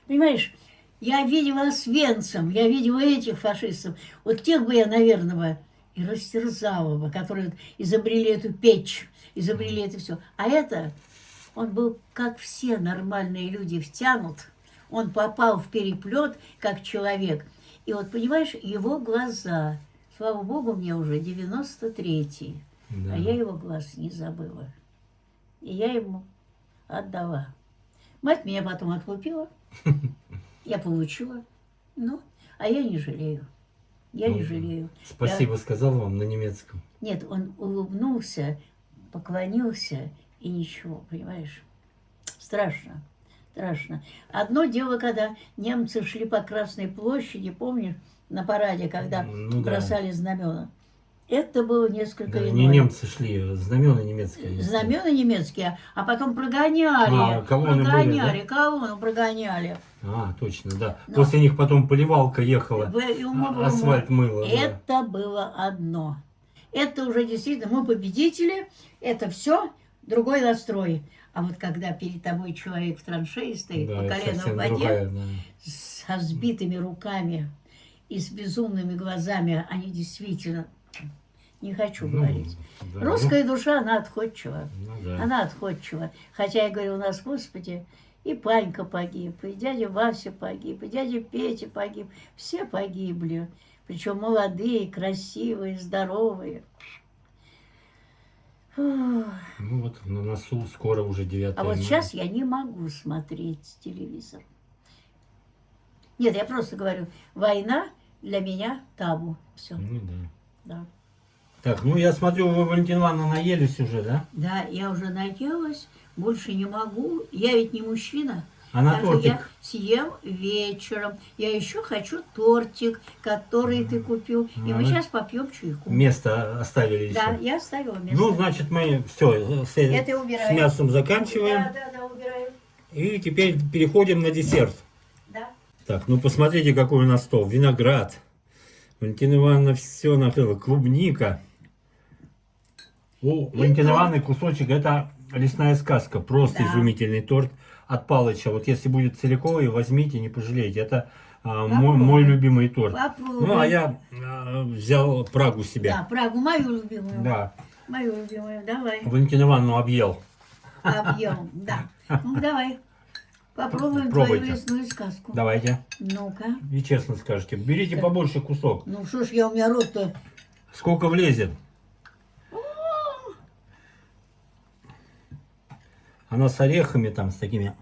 Понимаешь, я видела Освенцим, я видела этих фашистов. Вот тех бы я, наверное, и растерзала бы, которые изобрели эту печь, изобрели это все. А это, он был, как все нормальные люди, втянут. Он попал в переплет, как человек. И вот, понимаешь, его глаза Слава богу, мне уже 93-й, Да. а я его глаз не забыла. И я ему отдала. Мать меня потом отлупила, я получила, ну, а я не жалею. Я не Ну, жалею. Спасибо сказал вам на немецком. Нет, он улыбнулся, поклонился и ничего, понимаешь? Страшно, страшно. Одно дело, когда немцы шли по Красной площади, помнишь, на параде, когда Ну да. бросали знамена. Это было несколько Да, иное. не немцы шли, знамена немецкие. несли. Знамена немецкие, а потом прогоняли. Колонны были, прогоняли, колонну прогоняли. Точно, да. Но- После них потом поливалка ехала, И асфальт мыло. Да. Это было одно. Это уже действительно мы победители, это все другой настрой. А вот когда перед тобой человек в траншее стоит, Да, по это колено в совсем воде, другая, да. со сбитыми руками и с безумными глазами, они действительно, не хочу говорить. Да, Русская душа, она отходчива. ну да. Она отходчива. Хотя я говорю, у нас, Господи, и Панька погиб, и дядя Вася погиб, и дядя Петя погиб. Все погибли. Причем молодые, красивые, здоровые. Фух. Ну вот на носу скоро уже 9 А вот мая. сейчас я не могу смотреть телевизор. Нет, я просто говорю, война для меня табу. Все, Ну да. да. Так, ну я смотрю, вы, Валентина Ивановна, наелись уже, да? Да, я уже наелась, больше не могу. Я ведь не мужчина. А на Так что я тортик? съем вечером. Я еще хочу тортик, который ты купил. И мы Ага. сейчас попьем чайку. Место оставили еще. Да, я оставила место. Ну, значит, мы все с Это убираем. мясом заканчиваем. Да, убираю. И теперь переходим на десерт. Да. Так, ну посмотрите, какой у нас стол. Виноград. Валентина Ивановна все накрыла. Клубника. У Валентины торт. Ивановны кусочек, это лесная сказка. Просто Да. изумительный торт от Палыча. Вот если будет целиковый, возьмите, не пожалеете. Это мой Попробуй. любимый торт. Попробуй. Ну, а я взял Прагу Да, себе. Прагу, мою любимую. Да. Мою любимую, давай. Валентину Ивановну объел. Объем, да. Ну, давай. Попробуем Пробуйте. твою лесную сказку. Давайте. Ну-ка. И честно скажете, берите побольше кусок. Ну, что ж я, у меня рот-то... Сколько влезет? Она с орехами там, с такими.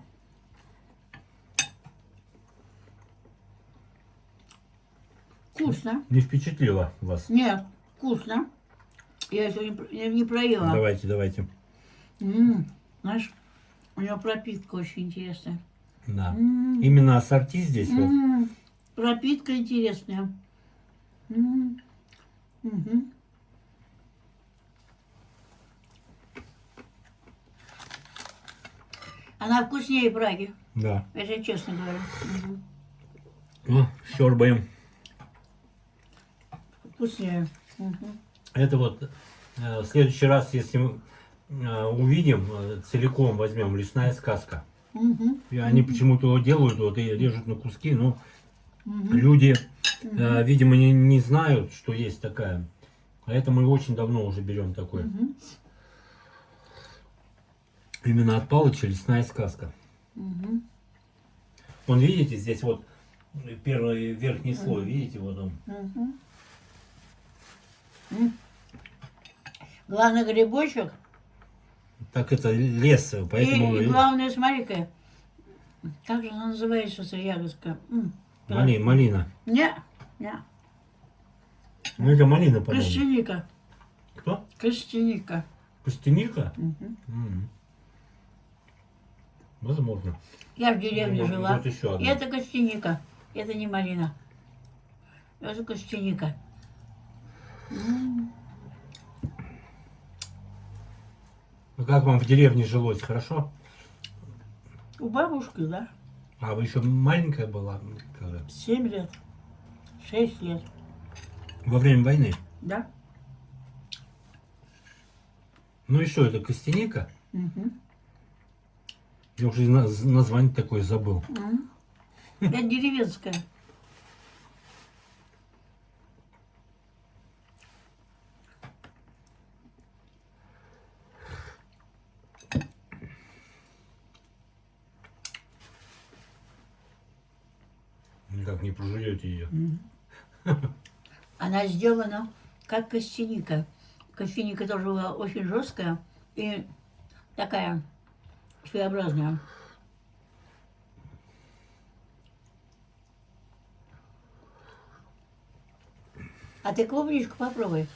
Вкусно. Не впечатлила вас? Нет, вкусно. Я еще не проела. Давайте. Знаешь, у него пропитка очень интересная. Да. М. Именно ассорти здесь вот. Пропитка интересная. Мгм. Она вкуснее Праги, Да. это я честно говорю. Мгм. Ну, щербаем. Вкуснее. Мгм. Это вот в следующий раз, если мы увидим, целиком возьмем лесная сказка. Мгм. И они почему-то его делают, вот и режут на куски. Ну, Мгм. люди, видимо, не знают, что есть такая. А это мы очень давно уже берем такой. Мгм. Именно от Палыча лесная сказка. Мгм. Вон, видите, здесь вот первый верхний слой, видите, вот он. Мгм. Главный грибочек. Так это лес, поэтому И главное, смотри-ка, как же она называется, эта ягодка? малина. Не. Ну, это малина, по-моему. Костяника. Кто? Костяника. Костяника? Мгм. Возможно. Я в деревне Вот, жила. вот еще одна. И это костяника. Это не малина. Это костяника. Ну, как вам в деревне жилось? Хорошо? У бабушки, да? А вы еще маленькая была? Когда? 7 лет. 6 лет. Во время войны? Да? Ну и что, это костяника? Мгм. Я уже название такое забыл. Я деревенская. Никак не прожуете ее. Она сделана как костяника. Костяника тоже была очень жесткая и такая своеобразная. А ты клубничку попробуй.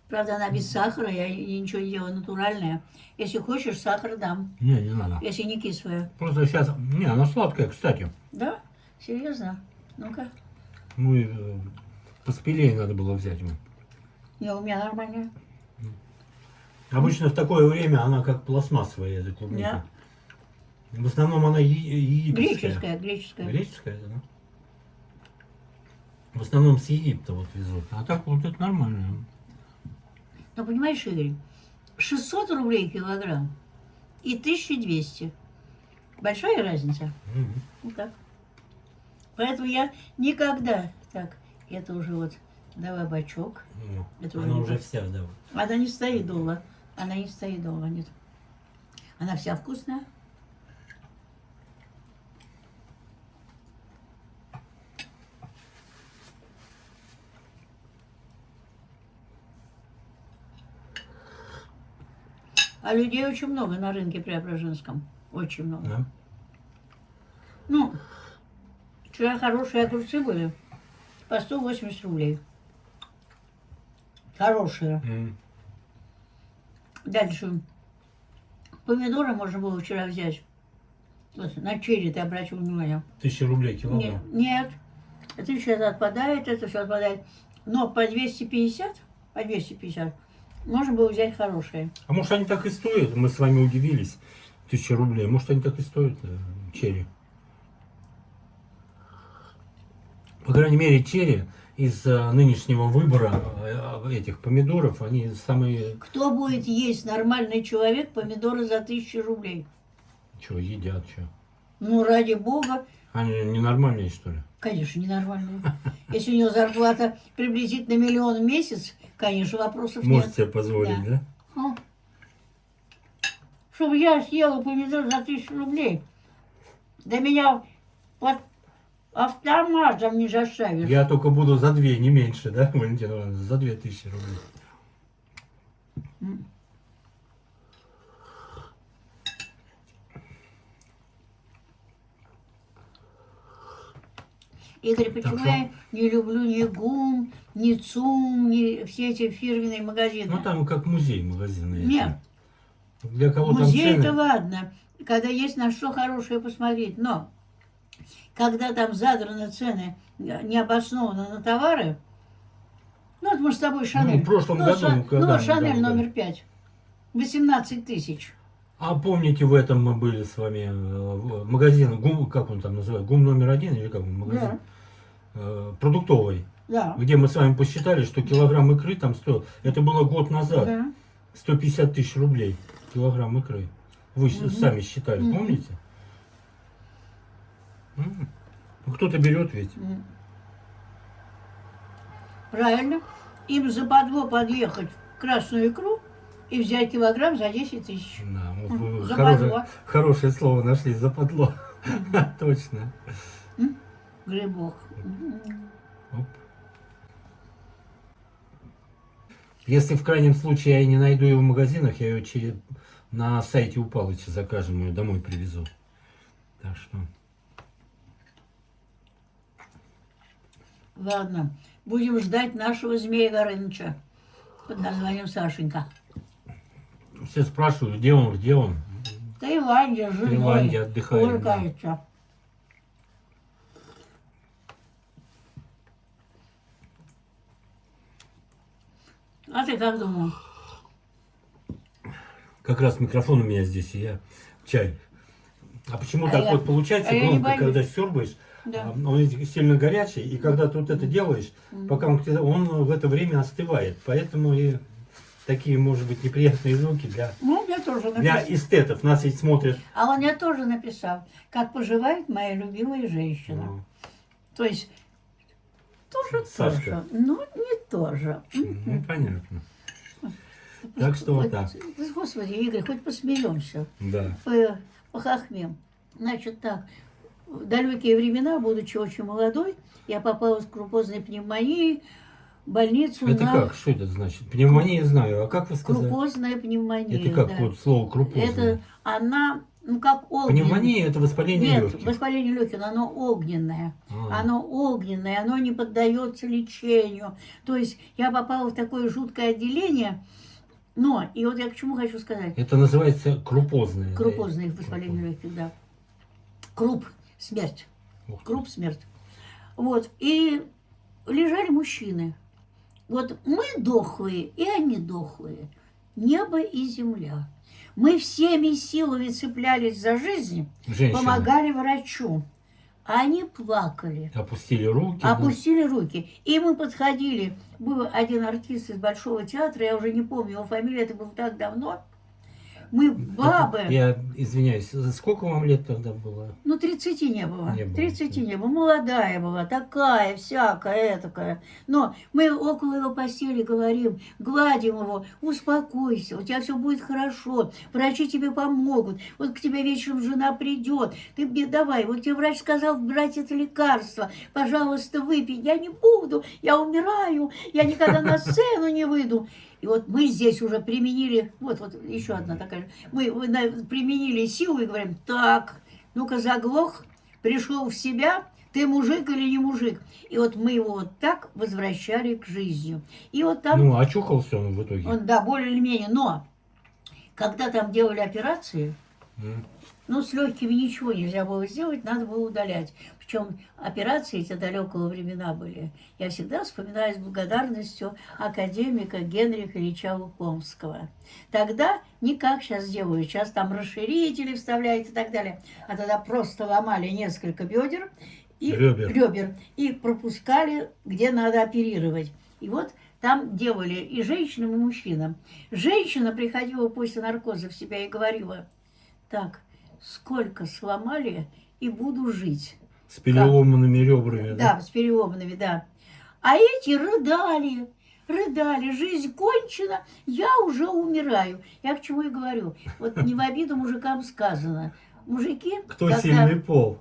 Правда, она без сахара, я ничего не делаю, натуральная. Если хочешь, сахар дам, Не надо. если не кислая. Просто сейчас... Не, она сладкая, кстати. Да? Серьезно? Ну-ка. Ну и поспелее надо было взять ему. Не, у меня нормальная. Обычно в такое время она как пластмассовая, эта клубника. В основном она египетская. Греческая. Греческая, да? В основном с Египта вот везут. А так вот это нормально. Ну, понимаешь, Игорь, 600 рублей килограмм и 1200. Большая разница. Мгм. Вот так. Поэтому я никогда... Так, это уже вот... Давай бачок. Ну, Это она уже уже не вся, да. Она не стоит долго. Она не стоит долго, нет. Она вся вкусная. А людей очень много на рынке Преображенском. Очень много. Да. Ну, вчера хорошие огурцы были. По 180 рублей. Хорошие. М. Дальше. Помидоры можно было вчера взять. Вот, на черри ты обратил внимание. 1000 рублей килограмм. Нет. Это сейчас отпадает, это все отпадает. Но по 250 можно было взять хорошие. А может они так и стоят? Мы с вами удивились. 1000 рублей. Может они так и стоят, черри? По крайней мере, черри из нынешнего выбора этих помидоров, они самые... Кто будет есть нормальный человек помидоры за 1000 рублей? Что, едят, что? Ну, ради бога, Они ненормальные, что ли? конечно, ненормальные. Если у него зарплата приблизительно 1 000 000 в месяц, конечно, вопросов Может нет. себе позволить, да? А? Чтобы я съела помидор за 1000 рублей. Да меня вот автоматом не заставишь. Я только буду за 2, не меньше, да, Валентина Ивановна? За 2000 рублей. Игорь, почему Так, я не люблю ни ГУМ, ни ЦУМ, ни все эти фирменные магазины? Ну там как музей магазины. Нет, Для кого там музей цены? это ладно, когда есть на что хорошее посмотреть, но когда там задраны цены необоснованно на товары, ну вот мы с тобой Шанель. в прошлом году, когда вот мы Шанель там были. номер 5, 18 тысяч. А помните, в этом мы были с вами магазин, ГУМ, как он там называется, ГУМ номер 1 или как он, магазин? Продуктовый, Да. где мы с вами посчитали, что килограмм икры там стоил, это было год назад, Да. 150 тысяч рублей килограмм икры. Вы сами считали, Мгм. помните? Ну, кто-то берет ведь. Правильно. Им западло подъехать в Красную Икру и взять килограмм за 10 тысяч. Да, вот вы Западло. хорошее слово нашли, западло. Точно. Грибок. Оп. Если в крайнем случае я и не найду ее в магазинах, я ее на сайте у Палыча закажем, ее домой привезу. Так что... Ладно. Будем ждать нашего Змея Горыныча под названием Сашенька. Все спрашивают, где он, где он. В Таиланде, с женой. Таиланде отдыхает, Увлекается. А ты как думал? Как раз микрофон у меня здесь, и я чай. А почему А так я- вот получается а я не громко, боюсь. когда сёрбаешь, Да. он сильно горячий, и когда ты вот это делаешь, пока он в это время остывает. Поэтому и такие, может быть, неприятные звуки Ну, я тоже для написал. эстетов. Нас ведь смотрят. А он мне тоже написал, как поживает моя любимая женщина. Ну, То есть, тоже Сашка. тоже. Ну, не тоже. ну, понятно. Так что вот так. Господи, Игорь, хоть посмеемся. Да. Похохмем. Значит так, в далекие времена, будучи очень молодой, я попала с крупозной пневмонией, больницу Это на как? Что это значит? Пневмония знаю. А как вы сказали? крупозная пневмония. Это как да. вот слово крупозное? Это она, ну как огненная. Пневмония это воспаление Нет, легких. воспаление легких, оно огненное. А. Оно огненное, оно не поддается лечению. То есть я попала в такое жуткое отделение, но, и вот я к чему хочу сказать. Это называется крупозное. Крупозное да? воспаление легких, да. Круп, смерть. Ух ты. Круп, смерть. Вот, и лежали мужчины. Вот мы дохлые, и они дохлые. Небо и земля. Мы всеми силами цеплялись за жизнь, Женщины помогали врачу. А они плакали, опустили руки. да? опустили руки. И мы подходили. Был один артист из Большого театра, я уже не помню его фамилию, это было так давно. Мы бабы. Это, я извиняюсь, сколько вам лет тогда было? Ну, 30 не было. Не было. 30 не было. Молодая была, такая, всякая, этакая. Но мы около его постели говорим, гладим его, успокойся, у тебя все будет хорошо, врачи тебе помогут, вот к тебе вечером жена придет, ты мне давай, вот тебе врач сказал брать это лекарство, пожалуйста, выпей. Я не буду, я умираю, я никогда на сцену не выйду. И вот мы здесь уже применили, вот еще одна такая, мы применили силу и говорим, так, ну-ка заглох, пришел в себя, ты мужик или не мужик? И вот мы его вот так возвращали к жизни. И вот там, Ну, очухался он в итоге. он, да, более или менее, но когда там делали операции, М. ну, с легкими ничего нельзя было сделать, надо было удалять. Причем операции эти далекого времена были. Я всегда вспоминаю с благодарностью академика Генриха Ильича Лукомского. Тогда не как сейчас делают. Сейчас там расширители вставляют и так далее. А тогда просто ломали несколько бедер и ребер и пропускали, где надо оперировать. И вот там делали и женщинам, и мужчинам. Женщина приходила после наркоза в себя и говорила, так, сколько сломали и буду жить. С переломанными ребрами, да? Да, с переломанными, да. А эти рыдали, рыдали, жизнь кончена, я уже умираю. Я к чему и говорю. Вот не в обиду мужикам сказано. Мужики... Кто сильный пол?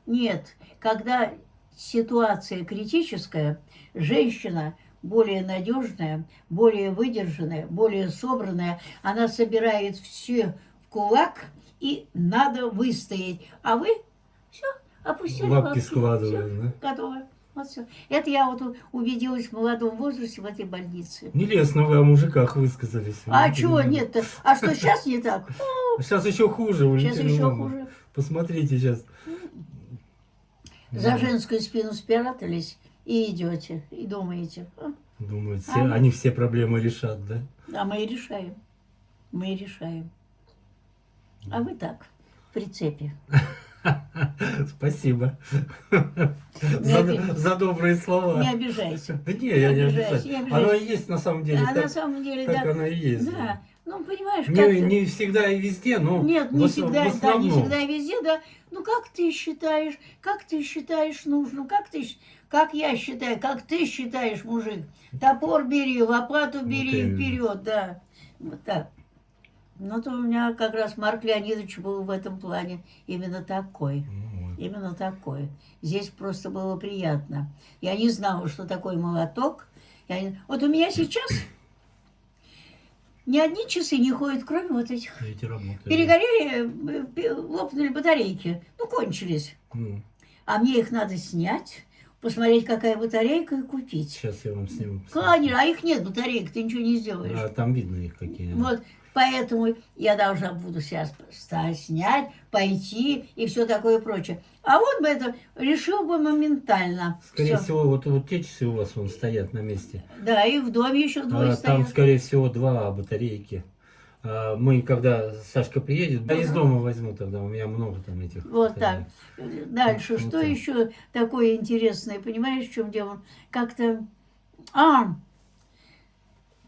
Нет, когда ситуация критическая, женщина более надежная, более выдержанная, более собранная, она собирает все в кулак, и надо выстоять. А вы все, опустили Лапки складывают, всё, да? готово. Вот все. Это я вот убедилась в молодом возрасте в этой больнице. Нелестно вы о мужиках высказались. А чего нет-то? А что сейчас не так? Сейчас еще хуже. Сейчас Валентина еще Ивановна. хуже. Посмотрите сейчас. За женскую спину спрятались и идете, и думаете. Думают, они все проблемы решат, да? А мы и решаем. Мы и решаем. А вы так, в прицепе. Спасибо Не за добрые слова. Не обижайся. Да не, я не обижаюсь, обижаюсь. не обижаюсь. Оно и есть на самом деле. А на самом деле, так да. оно и есть. Да. Ну, понимаешь, как Не всегда и везде, но нет, не всегда, в да, не основном. всегда и везде, да. Ну, как ты считаешь нужно, как я считаю, как ты считаешь, мужик. Топор бери, лопату бери именно. вперед, да. Вот так. Ну, то у меня как раз Марк Леонидович был в этом плане именно такой. Ну, вот. Именно такой. Здесь просто было приятно. Я не знала, что такое молоток. Вот у меня сейчас ни одни часы не ходят, кроме вот этих. Эти работают. Перегорели, лопнули батарейки. Ну, кончились. Ну, А мне их надо снять, посмотреть, какая батарейка, и купить. сейчас я вам сниму. Конечно, а их нет батареек, ты ничего не сделаешь. А там видно их какие. Вот, поэтому я должна буду сейчас снять, пойти и все такое прочее. А вот бы это решил бы моментально. Скорее Всё. всего, вот те часы у вас вон стоят на месте. Да, и в доме еще двое Там, стоят. скорее всего, 2 батарейки. Мы, когда Сашка приедет, я из дома возьму тогда, у меня много там этих. Вот так. батареек. Дальше, Вот что так. еще такое интересное? Понимаешь, в чем дело? Как-то...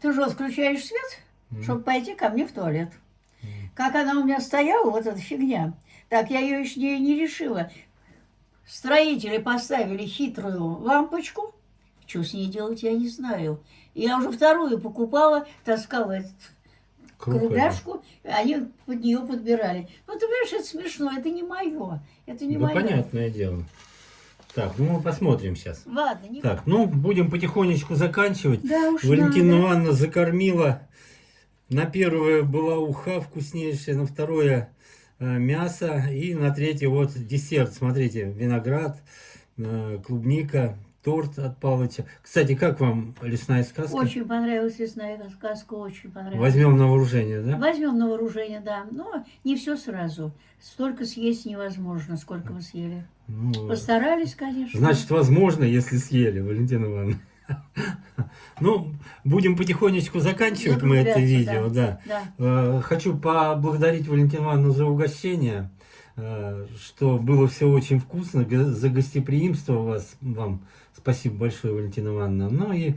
Ты же включаешь свет, чтобы пойти ко мне в туалет. Как она у меня стояла, вот эта фигня, так я ее еще не решила. Строители поставили хитрую лампочку. Что с ней делать, я не знаю. Я уже вторую покупала, таскала эту кругляшку, они под нее подбирали. Ну, ты понимаешь, это смешно, это не мое. Это не Да, мое. понятное дело. Так, ну мы посмотрим сейчас. Ладно, не Так, ну будем потихонечку заканчивать. Да уж Валентина надо. Ивановна закормила. На первое была уха вкуснейшая, на второе мясо. И на третье вот десерт. Смотрите, виноград, клубника, торт от Палыча. Кстати, как вам лесная сказка? Очень понравилась лесная сказка, очень понравилась. Возьмем на вооружение, да? Возьмем на вооружение, да. Но не все сразу. Столько съесть невозможно, сколько мы съели. Ну, Постарались, конечно. значит, возможно, если съели, Валентина Ивановна. Ну, будем потихонечку заканчивать мы это Закругляться, видео, да. Да. Хочу поблагодарить Валентину Ивановну за угощение, что было все очень вкусно, за гостеприимство вам спасибо большое, Валентина Ивановна. Ну и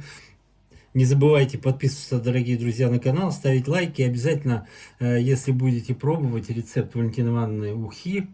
не забывайте подписываться, дорогие друзья, на канал, ставить лайки. Обязательно, если будете пробовать рецепт Валентины Ивановны ухи,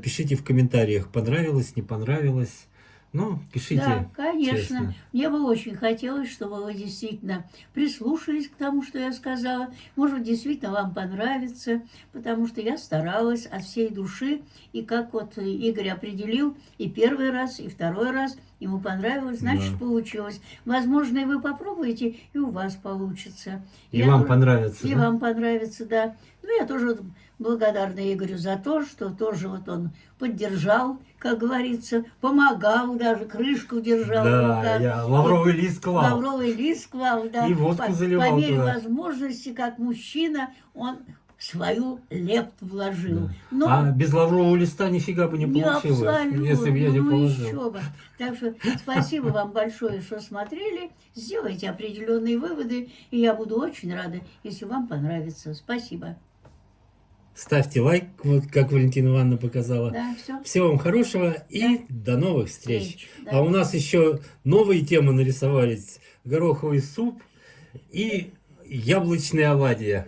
пишите в комментариях, понравилось, не понравилось. Ну, пишите. Да, конечно. честно. Мне бы очень хотелось, чтобы вы действительно прислушались к тому, что я сказала. Может, действительно вам понравится, потому что я старалась от всей души. И как вот Игорь определил, и первый раз, и второй раз ему понравилось, значит, Да. получилось. Возможно, и вы попробуете, и у вас получится. И Я вам тоже- понравится, И да? вам понравится, да. Ну, я тоже благодарна Игорю за то, что тоже вот он поддержал, как говорится, помогал, даже крышку держал в Да, руках. я лавровый лист клал. Лавровый лист клал, да. И водку заливал По мере туда. возможности, как мужчина, он свою лепту вложил. Да. Но А без лаврового листа нифига бы не получилось, абсолютно, если бы я не ну положил. еще бы. Так что спасибо вам большое, что смотрели. Сделайте определенные выводы, и я буду очень рада, если вам понравится. Спасибо. Ставьте лайк, вот как Валентина Ивановна показала. Да, все. Всего вам хорошего и до новых встреч. Да. А у нас еще новые темы нарисовались. Гороховый суп и яблочные оладья.